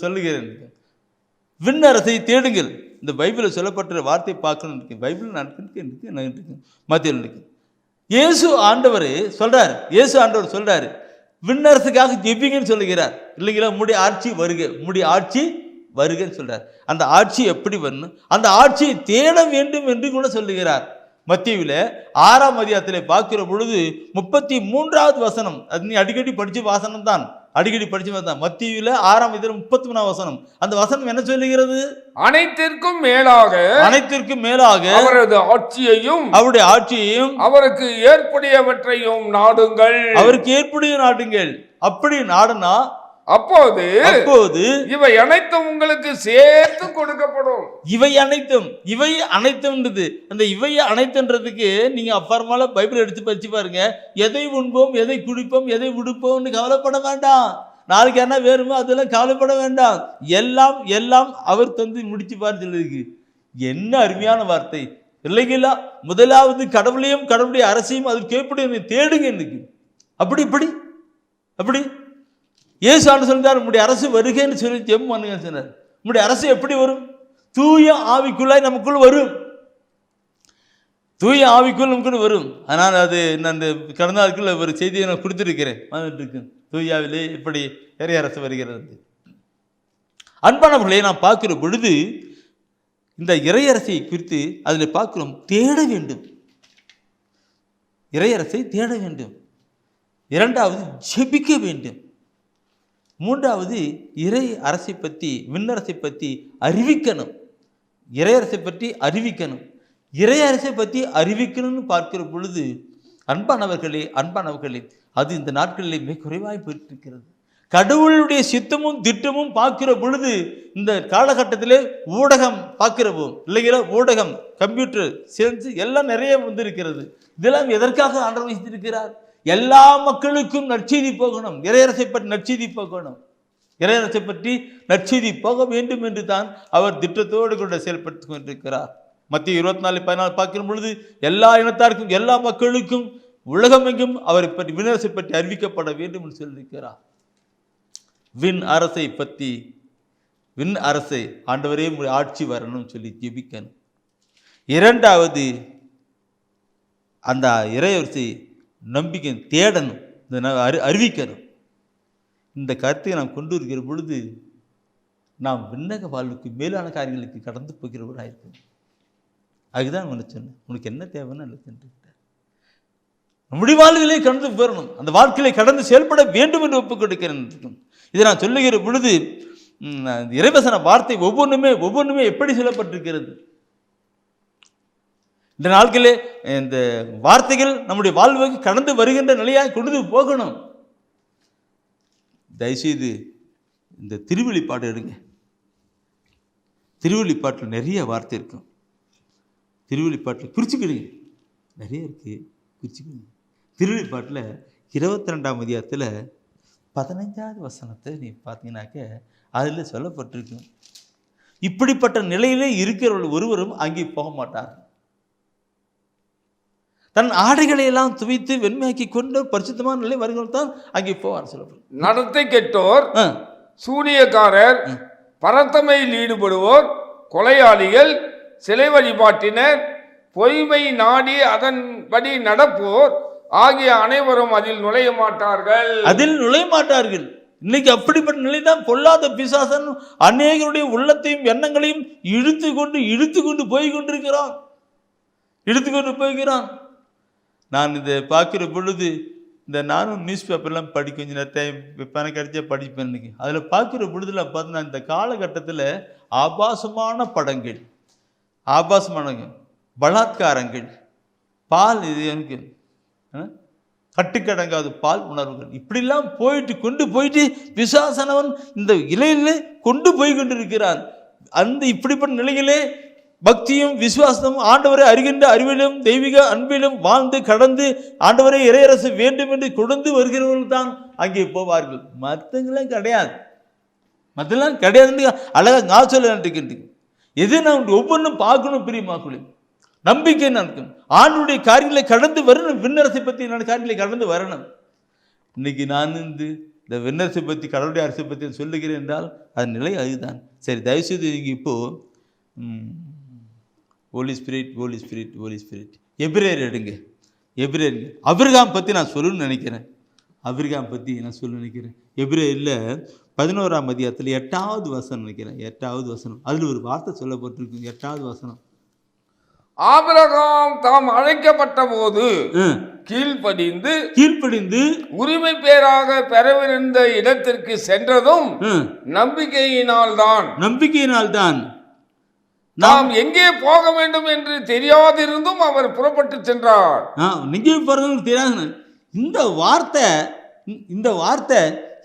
சொல்லுகிறேன். விண் அரசை தேடுங்கள். இந்த பைபிளில் சொல்லப்பட்ட வார்த்தை பார்க்கணும் இருக்கு. பைபிள் இருக்கு, மத்தியில் இருக்கு. இயேசு ஆண்டவர் சொல்றாரு விண்ணரசுக்காக ஜெபிங்கன்னு சொல்லுகிறார். இல்லைங்களா? உம்முடைய ஆட்சி வருக, உம்முடைய ஆட்சி வருகன்னு சொல்றார். அந்த ஆட்சி எப்படி வரணும்? அந்த ஆட்சியை தேட வேண்டும் என்று கூட சொல்லுகிறார். மத்தேயுல 6ஆம் அதிகாரத்தில் பார்க்கிற பொழுது 33வது வசனம், அது நீ அடிக்கடி படிச்ச வாசனம் தான், அடிக்கடி படிச்சு தான். மத்தேயுல 6ஆம் அதிகாரம் 33ஆம் வசனம். அந்த வசனம் என்ன சொல்லுகிறது? அனைத்திற்கும் மேலாக, அனைத்திற்கும் மேலாக அவரது ஆட்சியையும், அவருடைய ஆட்சியையும், அவருக்கு ஏற்புடையவற்றையும் நாடுங்கள், அவருக்கு ஏற்புடைய நாடுங்கள். அப்படி நாடுனா அப்போது இவை அனைத்தும் உங்களுக்கு சேர்த்து கொடுக்கப்படும். இவை அனைத்தும்ன்றது, அந்த இவை அனைத்துன்றதுக்கு நீங்க அப்புறமால பைபிள் எடுத்து படிச்சு பாருங்க. எதை உண்போம், எதை குடிப்போம், எதை உடுப்போம்னு கவலைப்பட வேண்டாம். நாளைக்கு என்ன வேணுமோ அதெல்லாம் கவலைப்பட வேண்டாம். எல்லாம் எல்லாம் அவர் தந்து முடிச்சு பாரு சொல்லிருக்கு. என்ன அருமையான வார்த்தை இல்லைங்களா? முதலாவது கடவுளையும் கடவுளுடைய அரசையும் அது கேட்புடைய தேடுங்க. இன்னைக்கு அப்படி இப்படி அப்படி இயேசு ஆண்டு சொன்னார், உம்முடைய அரசு வருகைன்னு சொல்லி ஜெபம் பண்ணுங்க சொன்னார். உம்முடைய அரசு எப்படி வரும்? தூய ஆவிக்குள்ளாய் நமக்குள் வரும். தூய ஆவிக்குள் நமக்கு வரும். ஆனால் அது நான் அந்த கடந்த நாட்கள் ஒரு செய்தியை நான் கொடுத்துருக்கிறேன். வந்துட்டு இருக்கு தூயாவிலே எப்படி இறையரசு வருகிறது. அன்பானவர்களே, நாம் பார்க்கிற பொழுது இந்த இறையரசை குறித்து அதில் பார்க்கிறோம். தேட வேண்டும், இறையரசை தேட வேண்டும். இரண்டாவது ஜெபிக்க வேண்டும். மூன்றாவது இறை அரசை பற்றி, விண்ணரசை பற்றி அறிவிக்கணும். இறையரசை பற்றி அறிவிக்கணும். இறையரசை பற்றி அறிவிக்கணும்னு பார்க்கிற பொழுது அன்பானவர்களே, அது இந்த நாட்களில் மிக குறைவாய் போயிட்டிருக்கிறது. கடவுளுடைய சித்தமும் திட்டமும் பார்க்கிற பொழுது இந்த காலகட்டத்திலே ஊடகம் பார்க்கிறோம் இல்லைங்களா? ஊடகம், கம்ப்யூட்டர், சயின்ஸ் எல்லாம் நிறைய வந்திருக்கிறது. இதெல்லாம் எதற்காக ஆண்டவர் வைத்திருக்கிறார்? எல்லா மக்களுக்கும் நற்செய்தி போகணும், இறையரசை பற்றி நற்செய்தி போகணும். இறையரசை பற்றி நற்செய்தி போக வேண்டும் என்று தான் அவர் திட்டத்தோடு கூட செயல்பட்டு கொண்டிருக்கிறார். மத்திய 24:14 பார்க்கிற பொழுது எல்லா இனத்தாருக்கும், எல்லா மக்களுக்கும், உலகமெங்கும் அவரை பற்றி, விண்ணரசை பற்றி அறிவிக்கப்பட வேண்டும் என்று சொல்லியிருக்கிறார். விண் அரசை பற்றி, விண் அரசை ஆண்டவரே ஆட்சி வரணும்னு சொல்லி ஜெபிக்கணும். இரண்டாவது அந்த இறையரசை நம்பிக்கை தேடணும், அறிவிக்கணும். இந்த கருத்தை நாம் கொண்டு வருகிற பொழுது நாம் விண்ணக வாழ்வுக்கு, மேலான காரியங்களுக்கு கடந்து போகிறவராக இருக்கணும். அதுதான் உனக்கு சொன்னேன், உனக்கு என்ன தேவைன்னு அல்ல சென்றுக்கிட்டார். நம்முடைய வாழ்விலே கடந்து போகணும், அந்த வாழ்க்கையை கடந்து செயல்பட வேண்டும் என்று ஒப்புக் கொடுக்கிறேன். இதை நான் சொல்லுகிற பொழுது இறைவசன வார்த்தை ஒவ்வொன்றுமே எப்படி சொல்லப்பட்டிருக்கிறது. இந்த நாட்களே இந்த வார்த்தைகள் நம்முடைய வாழ்வுக்கு கடந்து வருகின்ற நிலையாக கொண்டு போகணும். தயவுசெய்து இந்த திருவெளிப்பாடு எடுங்க. திருவெளிப்பாட்டில் நிறைய வார்த்தை இருக்கும். திருவெளிப்பாட்டில் குறிச்சிக்கிடுங்க, நிறைய இருக்கு, குறிச்சிக்கிடுங்க. திருவெளிப்பாட்டில் 22ஆம் அதிகாரத்தில் 15வது வசனத்தை நீ பார்த்தீங்கன்னாக்க அதில் சொல்லப்பட்டிருக்கும், இப்படிப்பட்ட நிலையிலே இருக்கிறவர்கள் ஒருவரும் அங்கே போக மாட்டார். தன் ஆடைகளை எல்லாம் துவைத்து வெண்மையாக்கி கொண்டு பரிசுத்தமான நிலை வருகிறவர்கள் தான் அங்கே போவார். சொல்லப்படும் நடத்தை கெட்டோர், சூனியக்காரர், பரத்தமையில் ஈடுபடுவோர், கொலையாளிகள், சிலை வழிபாட்டினர், பொய்மை நாடி அதன்படி நடப்போர் ஆகிய அனைவரும் அதில் நுழைய மாட்டார்கள். இன்னைக்கு அப்படிப்பட்ட நிலை தான். பொல்லாத பிசாசன் அநேகருடைய உள்ளத்தையும் எண்ணங்களையும் இழுத்து கொண்டு போய் கொண்டிருக்கிறான். நான் இதை பார்க்கிற பொழுது நானும் நியூஸ் பேப்பர்லாம் படிக்க கொஞ்சம் நேரம் பணம் கிடைச்சா படிப்பேன். இன்னைக்கு அதில் பார்க்கிற பொழுதுல பார்த்தீங்கன்னா இந்த காலகட்டத்தில் ஆபாசமான படங்கள், பலாத்காரங்கள், பால், இது எனக்கு கட்டுக்கடங்காத பால் உணர்வுகள், இப்படிலாம் கொண்டு போயிட்டு பிசாசனவன் இந்த இலையிலே கொண்டு போய் கொண்டிருக்கிறான். அந்த இப்படிப்பட்ட நிலையிலே பக்தியும் விசுவாசமும் ஆண்டவரை அறிகின்ற அறிவிலும் தெய்வீக அன்பிலும் வாழ்ந்து கடந்து ஆண்டவரை இறையரசு வேண்டும் என்று கொண்டு வருகிறவர்கள் தான் அங்கே போவார்கள். மற்றவங்களாம் கிடையாதுன்னு அழகாக நான் சொல்ல வேண்டியிருக்கின்றேன். எது நான் ஒவ்வொன்றும் பார்க்கணும், பிரியமாக்களே, நம்பிக்கை நடக்கும். ஆண்டுடைய காரியங்களை கடந்து வரணும், விண்ணரசை பற்றி காரியங்களை கடந்து வரணும். இன்னைக்கு நான் இந்த விண்ணரசை பற்றி, கடவுளுடைய அரசை பற்றி சொல்லுகிறேன் என்றால் அது நிலை அதுதான். சரி, தயவுசெய்து நீங்கள் இப்போது ஹோலி ஸ்பிரிட் எபிரேயர் எடுங்க. அபிரகாம் பற்றி நான் சொல்லணும்னு நினைக்கிறேன். எபிரேயரில் 11ஆம் அதிகாரத்தில் 8வது வசனம் நினைக்கிறேன். 8வது வசனம், அதில் ஒரு வார்த்தை சொல்லப்பட்டிருக்கு. 8வது வசனம், ஆபிரகாம் தாம் அழைக்கப்பட்ட போது கீழ்ப்படிந்து உரிமை பேராக பெறவிருந்த இடத்திற்கு சென்றதும் நம்பிக்கையினால் தான் நாம் எங்கே போக வேண்டும் என்று தெரியாதிருந்தும் அவர் புறப்பட்டு சென்றார். எங்கே போறது தெரியாது. இந்த வார்த்தை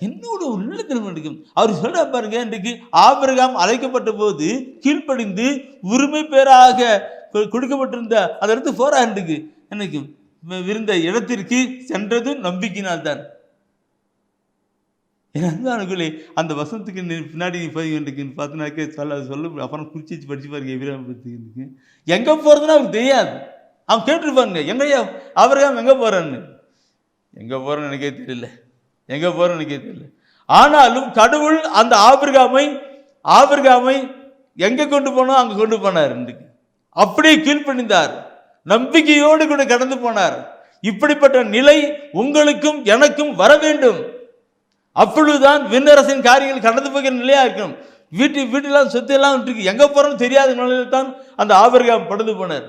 என்னோட உள்ளத்தில் இருக்கும். அவர் சொல்ற பாருங்க, இன்றைக்கு ஆபிரகாம் அழைக்கப்பட்ட போது கீழ்ப்படிந்து உரிமை பேராக கொடுக்கப்பட்டிருந்த அந்த இடத்துக்கு போறார். இன்றைக்கு எனக்கு விருந்த இடத்திற்கு சென்றது நம்பிக்கையினால் தான். அன்பானவர்களே, அந்த வசனத்துக்கு பின்னாடி பார்த்தீங்கன்னாக்க சொல்ல அப்புறம் குறிச்சி படிச்சு பாருங்க. எபிரேயருக்கு எங்கே போகிறதுன்னு அவருக்கு தெரியாது. அவன் கேட்டுருப்பாருங்க, எங்கேயா ஆபிரகாம் எங்கே போகிறான்னு. எங்கே போகிறேன்னு எனக்கே தெரியல. ஆனாலும் கடவுள் அந்த ஆபிரகாமை எங்கே கொண்டு போனோம் அங்கே கொண்டு போனார். இன்றைக்கு அப்படியே கீழ்ப்பணிந்தார். நம்பிக்கையோடு கூட கடந்து போனார். இப்படிப்பட்ட நிலை உங்களுக்கும் எனக்கும் வர வேண்டும். அப்பொழுதுதான் விண்ணரசின் காரியங்கள் கடந்து போகிற நிலையா இருக்கும். வீட்டெல்லாம் சொத்து எல்லாம் இருக்கு, எங்க போறோம்னு தெரியாத நிலையில தான் அந்த ஆபிரகாம் படுத்து போனார்.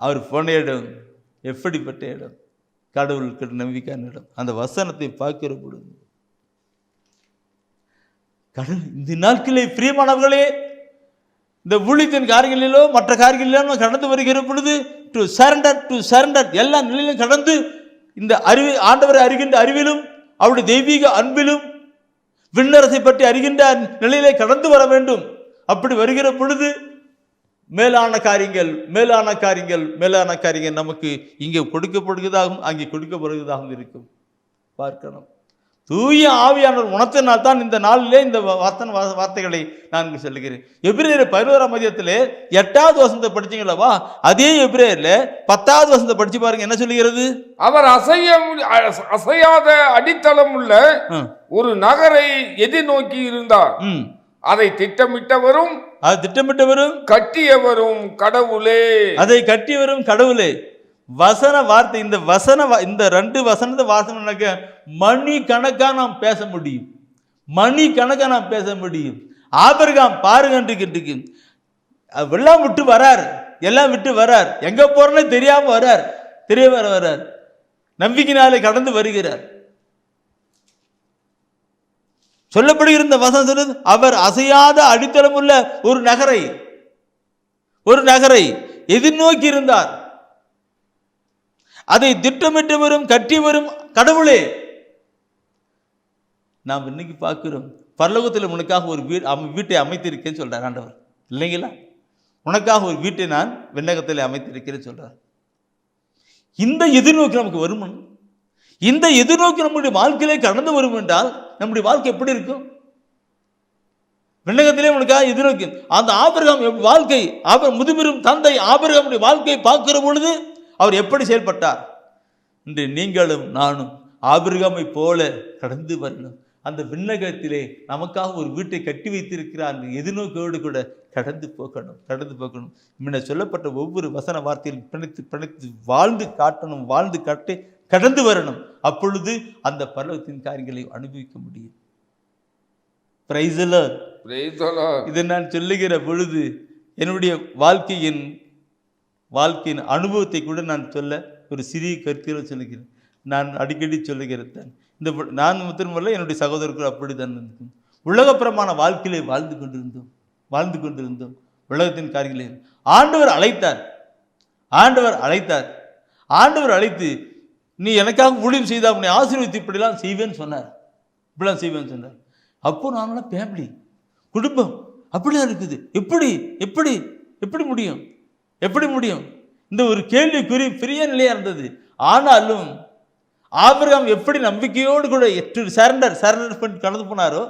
அவர் போன இடம் எப்படிப்பட்ட இடம்? கடவுளுக்கு நம்பிக்கையான இடம். அந்த வசனத்தை பார்க்கிற பொழுது கடவுள் இந்த நாட்களே பிரியமானவர்களே, இந்த ஊழியத்தின் காரியங்களிலோ மற்ற காரியங்களிலோ கடந்து வருகிற பொழுது டு சரண்டர் எல்லா நிலையிலும் கடந்து இந்த அறிவு ஆண்டவரை அறிகின்ற அறிவிலும் அவருடைய தெய்வீக அன்பிலும் விண்ணரசை பற்றி அறிகின்ற நிலையிலே கடந்து வர வேண்டும். அப்படி வருகிற பொழுது மேலான காரியங்கள் நமக்கு இங்கே கொடுக்கப்படுவதாகவும் அங்கே கொடுக்கப்படுவதாகவும் இருக்கும். பார்க்கணும். தூய ஆவியானவர் உணர்த்தினால் தான் இந்த நாளிலே இந்த வார்த்தைகளை நான் சொல்லுகிறேன். எபிரேயர் 11ஆம் அதிகாரத்திலே 8வது வசனத்தை படிச்சீங்களவா? அதே எபிரேயர்ல 10வது வசனத்தை படிச்சு பாருங்க, என்ன சொல்லுகிறது? அவர் அசையாத அடித்தளம் உள்ள ஒரு நகரை எதிர்நோக்கி இருந்தார். அதை திட்டமிட்டவரும் கட்டியவரும் கடவுளே. அதை கட்டியவரும் கடவுளே. வசன வார்த்தை, இந்த 2 வசனத்தை வாசனை மணி கணக்கா நாம் பேச முடியும். ஆபிரகாம் பாருங்க, எல்லாம் விட்டு வரார், எங்க போறன்னு தெரியாம வரார், நம்பிக்கையினாலே கடந்து வருகிறார். சொல்லப்படுகிற இந்த வசனம் சொல்லுது, அவர் அசையாத அடித்தளம் உள்ள ஒரு நகரை எதிர்நோக்கி இருந்தார். அதை திட்டமிட்டவரும் கட்டியவரும் கடவுளே. நாம் இன்னைக்கு பார்க்கிறோம், பரலோகத்தில் உனக்காக ஒரு வீட்டை அமைத்திருக்கேன்னு சொல்றார் ஆண்டவர், இல்லைங்களா? உனக்காக ஒரு வீட்டை நான் விண்ணகத்தில் அமைத்திருக்கிறேன்னு சொல்றார். இந்த எதிர்நோக்கி நமக்கு வரும், இந்த எதிர்நோக்கி நம்முடைய வாழ்க்கையிலே கடந்து வரும் என்றால் நம்முடைய வாழ்க்கை எப்படி இருக்கும்? விண்ணகத்திலே உனக்காக எதிர்நோக்கி அந்த ஆபிரகாம் வாழ்க்கை, முதுபெரும் தந்தை ஆபிரகாமுடைய வாழ்க்கையை பார்க்கிற பொழுது அவர் எப்படி செயல்பட்டார்? இன்று நீங்களும் நானும் ஆபிரகாமை போல கடந்து வரணும். அந்த விண்ணகத்திலே நமக்காக ஒரு வீட்டை கட்டி வைத்திருக்கிறார். அந்த எதிர்நோக்கோடு கூட கடந்து போக்கணும். முன்ன சொல்லப்பட்ட ஒவ்வொரு வசன வார்த்தையில் பிணைத்து வாழ்ந்து காட்டணும், வாழ்ந்து காட்டி கடந்து வரணும். அப்பொழுது அந்த பரலோகத்தின் காரியங்களை அனுபவிக்க முடியும். Price the Lord. இதை நான் சொல்லுகிற பொழுது என்னுடைய வாழ்க்கையின் அனுபவத்தை கூட நான் சொல்ல ஒரு சிறிய கருத்தில் சொல்லுகிறேன். நான் அடிக்கடி சொல்லுகிறேன், இந்த நான் மட்டுமல்ல என்னுடைய சகோதரர்கள் அப்படித்தான் இருக்கும். உலகப்புறமான வாழ்க்கையிலே வாழ்ந்து கொண்டிருந்தோம். உலகத்தின் காரியங்களே ஆண்டவர் அழைத்து நீ எனக்காக ஊழியம் செய்தா உன்னை ஆசீர்வதித்து இப்படிலாம் செய்வேன்னு சொன்னார். அப்போ நானும் ஃபேமிலி குடும்பம் அப்படிதான் இருக்குது. எப்படி முடியும்? இந்த ஒரு கேள்விக்குறி பெரிய நிலையா இருந்தது. ஆனாலும் ஆபிரகாம் எப்படி நம்பிக்கையோடு கூட சரண்டர் பண்ணி கடந்து போனாரோ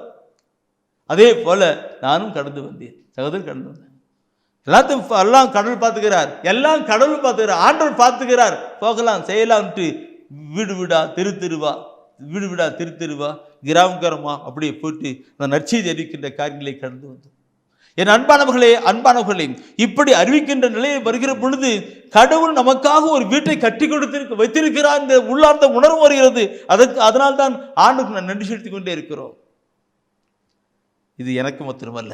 அதே போல நானும் கடந்து வந்தேன். சகோதரர் கடந்து வந்தேன். எல்லாம் கடவுள் பார்த்துக்கிறார், ஆண்டவர் பார்த்துக்கிறார். போகலாம் செய்யலாம்ட்டு வீடு வீடா தெரு கிராமகரமா அப்படியே போட்டு அந்த நற்செய்தி அறிவிக்கின்ற காரியங்களை கடந்து வந்தோம். என் அன்பானவர்களே, இப்படி அறிவிக்கின்ற நிலையை வருகிற பொழுது கடவுள் நமக்காக ஒரு வீட்டை கட்டி வைத்திருக்கிறார் என்ற உள்ளார்ந்த உணர்வு வருகிறது. அதனால்தான் ஆண்டுக்கு நான் நன்றி செலுத்திக் கொண்டே இருக்கிறோம். இது எனக்கு மாத்திரமல்ல,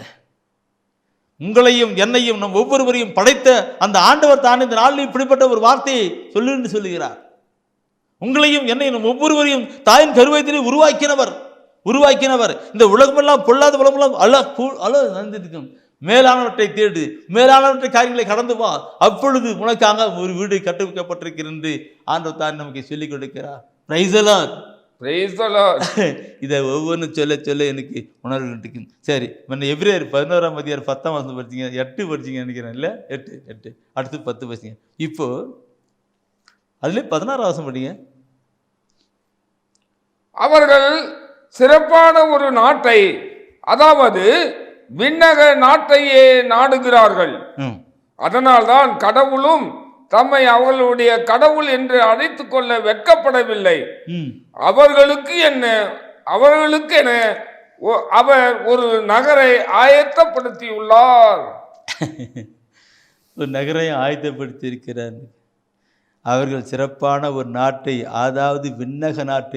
உங்களையும் என்னையும் நம் ஒவ்வொருவரையும் படைத்த அந்த ஆண்டவர் தான் இந்த நாளில் இப்படிப்பட்ட ஒரு வார்த்தையை சொல்லு சொல்லுகிறார். உங்களையும் என்னையும் ஒவ்வொருவரையும் தாயின் கருவயத்திலே உருவாக்கினவர். இந்த உலகமெல்லாம் பொல்லாத உலகமெல்லாம் நந்திருக்கும். மேலானவற்றை தேடு, மேலானவற்றை காரியங்களை கடந்து வா, அப்பொழுது உனக்காக ஒரு வீடு கட்டுவிக்கப்பட்டிருக்கிறது ஆண்டவர் தான் நமக்கு சொல்லிக் கொடுக்கிறார். Price the Lord. இதை ஒவ்வொன்றும் சொல்ல எனக்கு உணர்வு இருக்கும். சரி, எபிரேயர் 11ஆம் அதிகாரம் 10ஆம் வசனம் படிச்சிங்க, 8 படிச்சிங்க நினைக்கிறேன், இல்லை 8 அடுத்து 10 படிச்சிங்க. இப்போ அதுல 16ஆம் வசனம் படிங்க. அவர்கள் சிறப்பான ஒரு நாட்டை, அதாவது விண்ணக நாட்டையே நாடுகிறார்கள். அதனால்தான் கடவுளும் தம்மை அவர்களுடைய கடவுள் என்று அழைத்துக் கொள்ள வெட்கப்படவில்லை. அவர்களுக்கு என அவர் ஒரு நகரை ஆயத்தப்படுத்தியுள்ளார். ஒரு நகரை ஆயத்தப்படுத்தி இருக்கிறார். அவர்கள் சிறப்பான ஒரு நாட்டை, அதாவது விண்ணக நாட்டை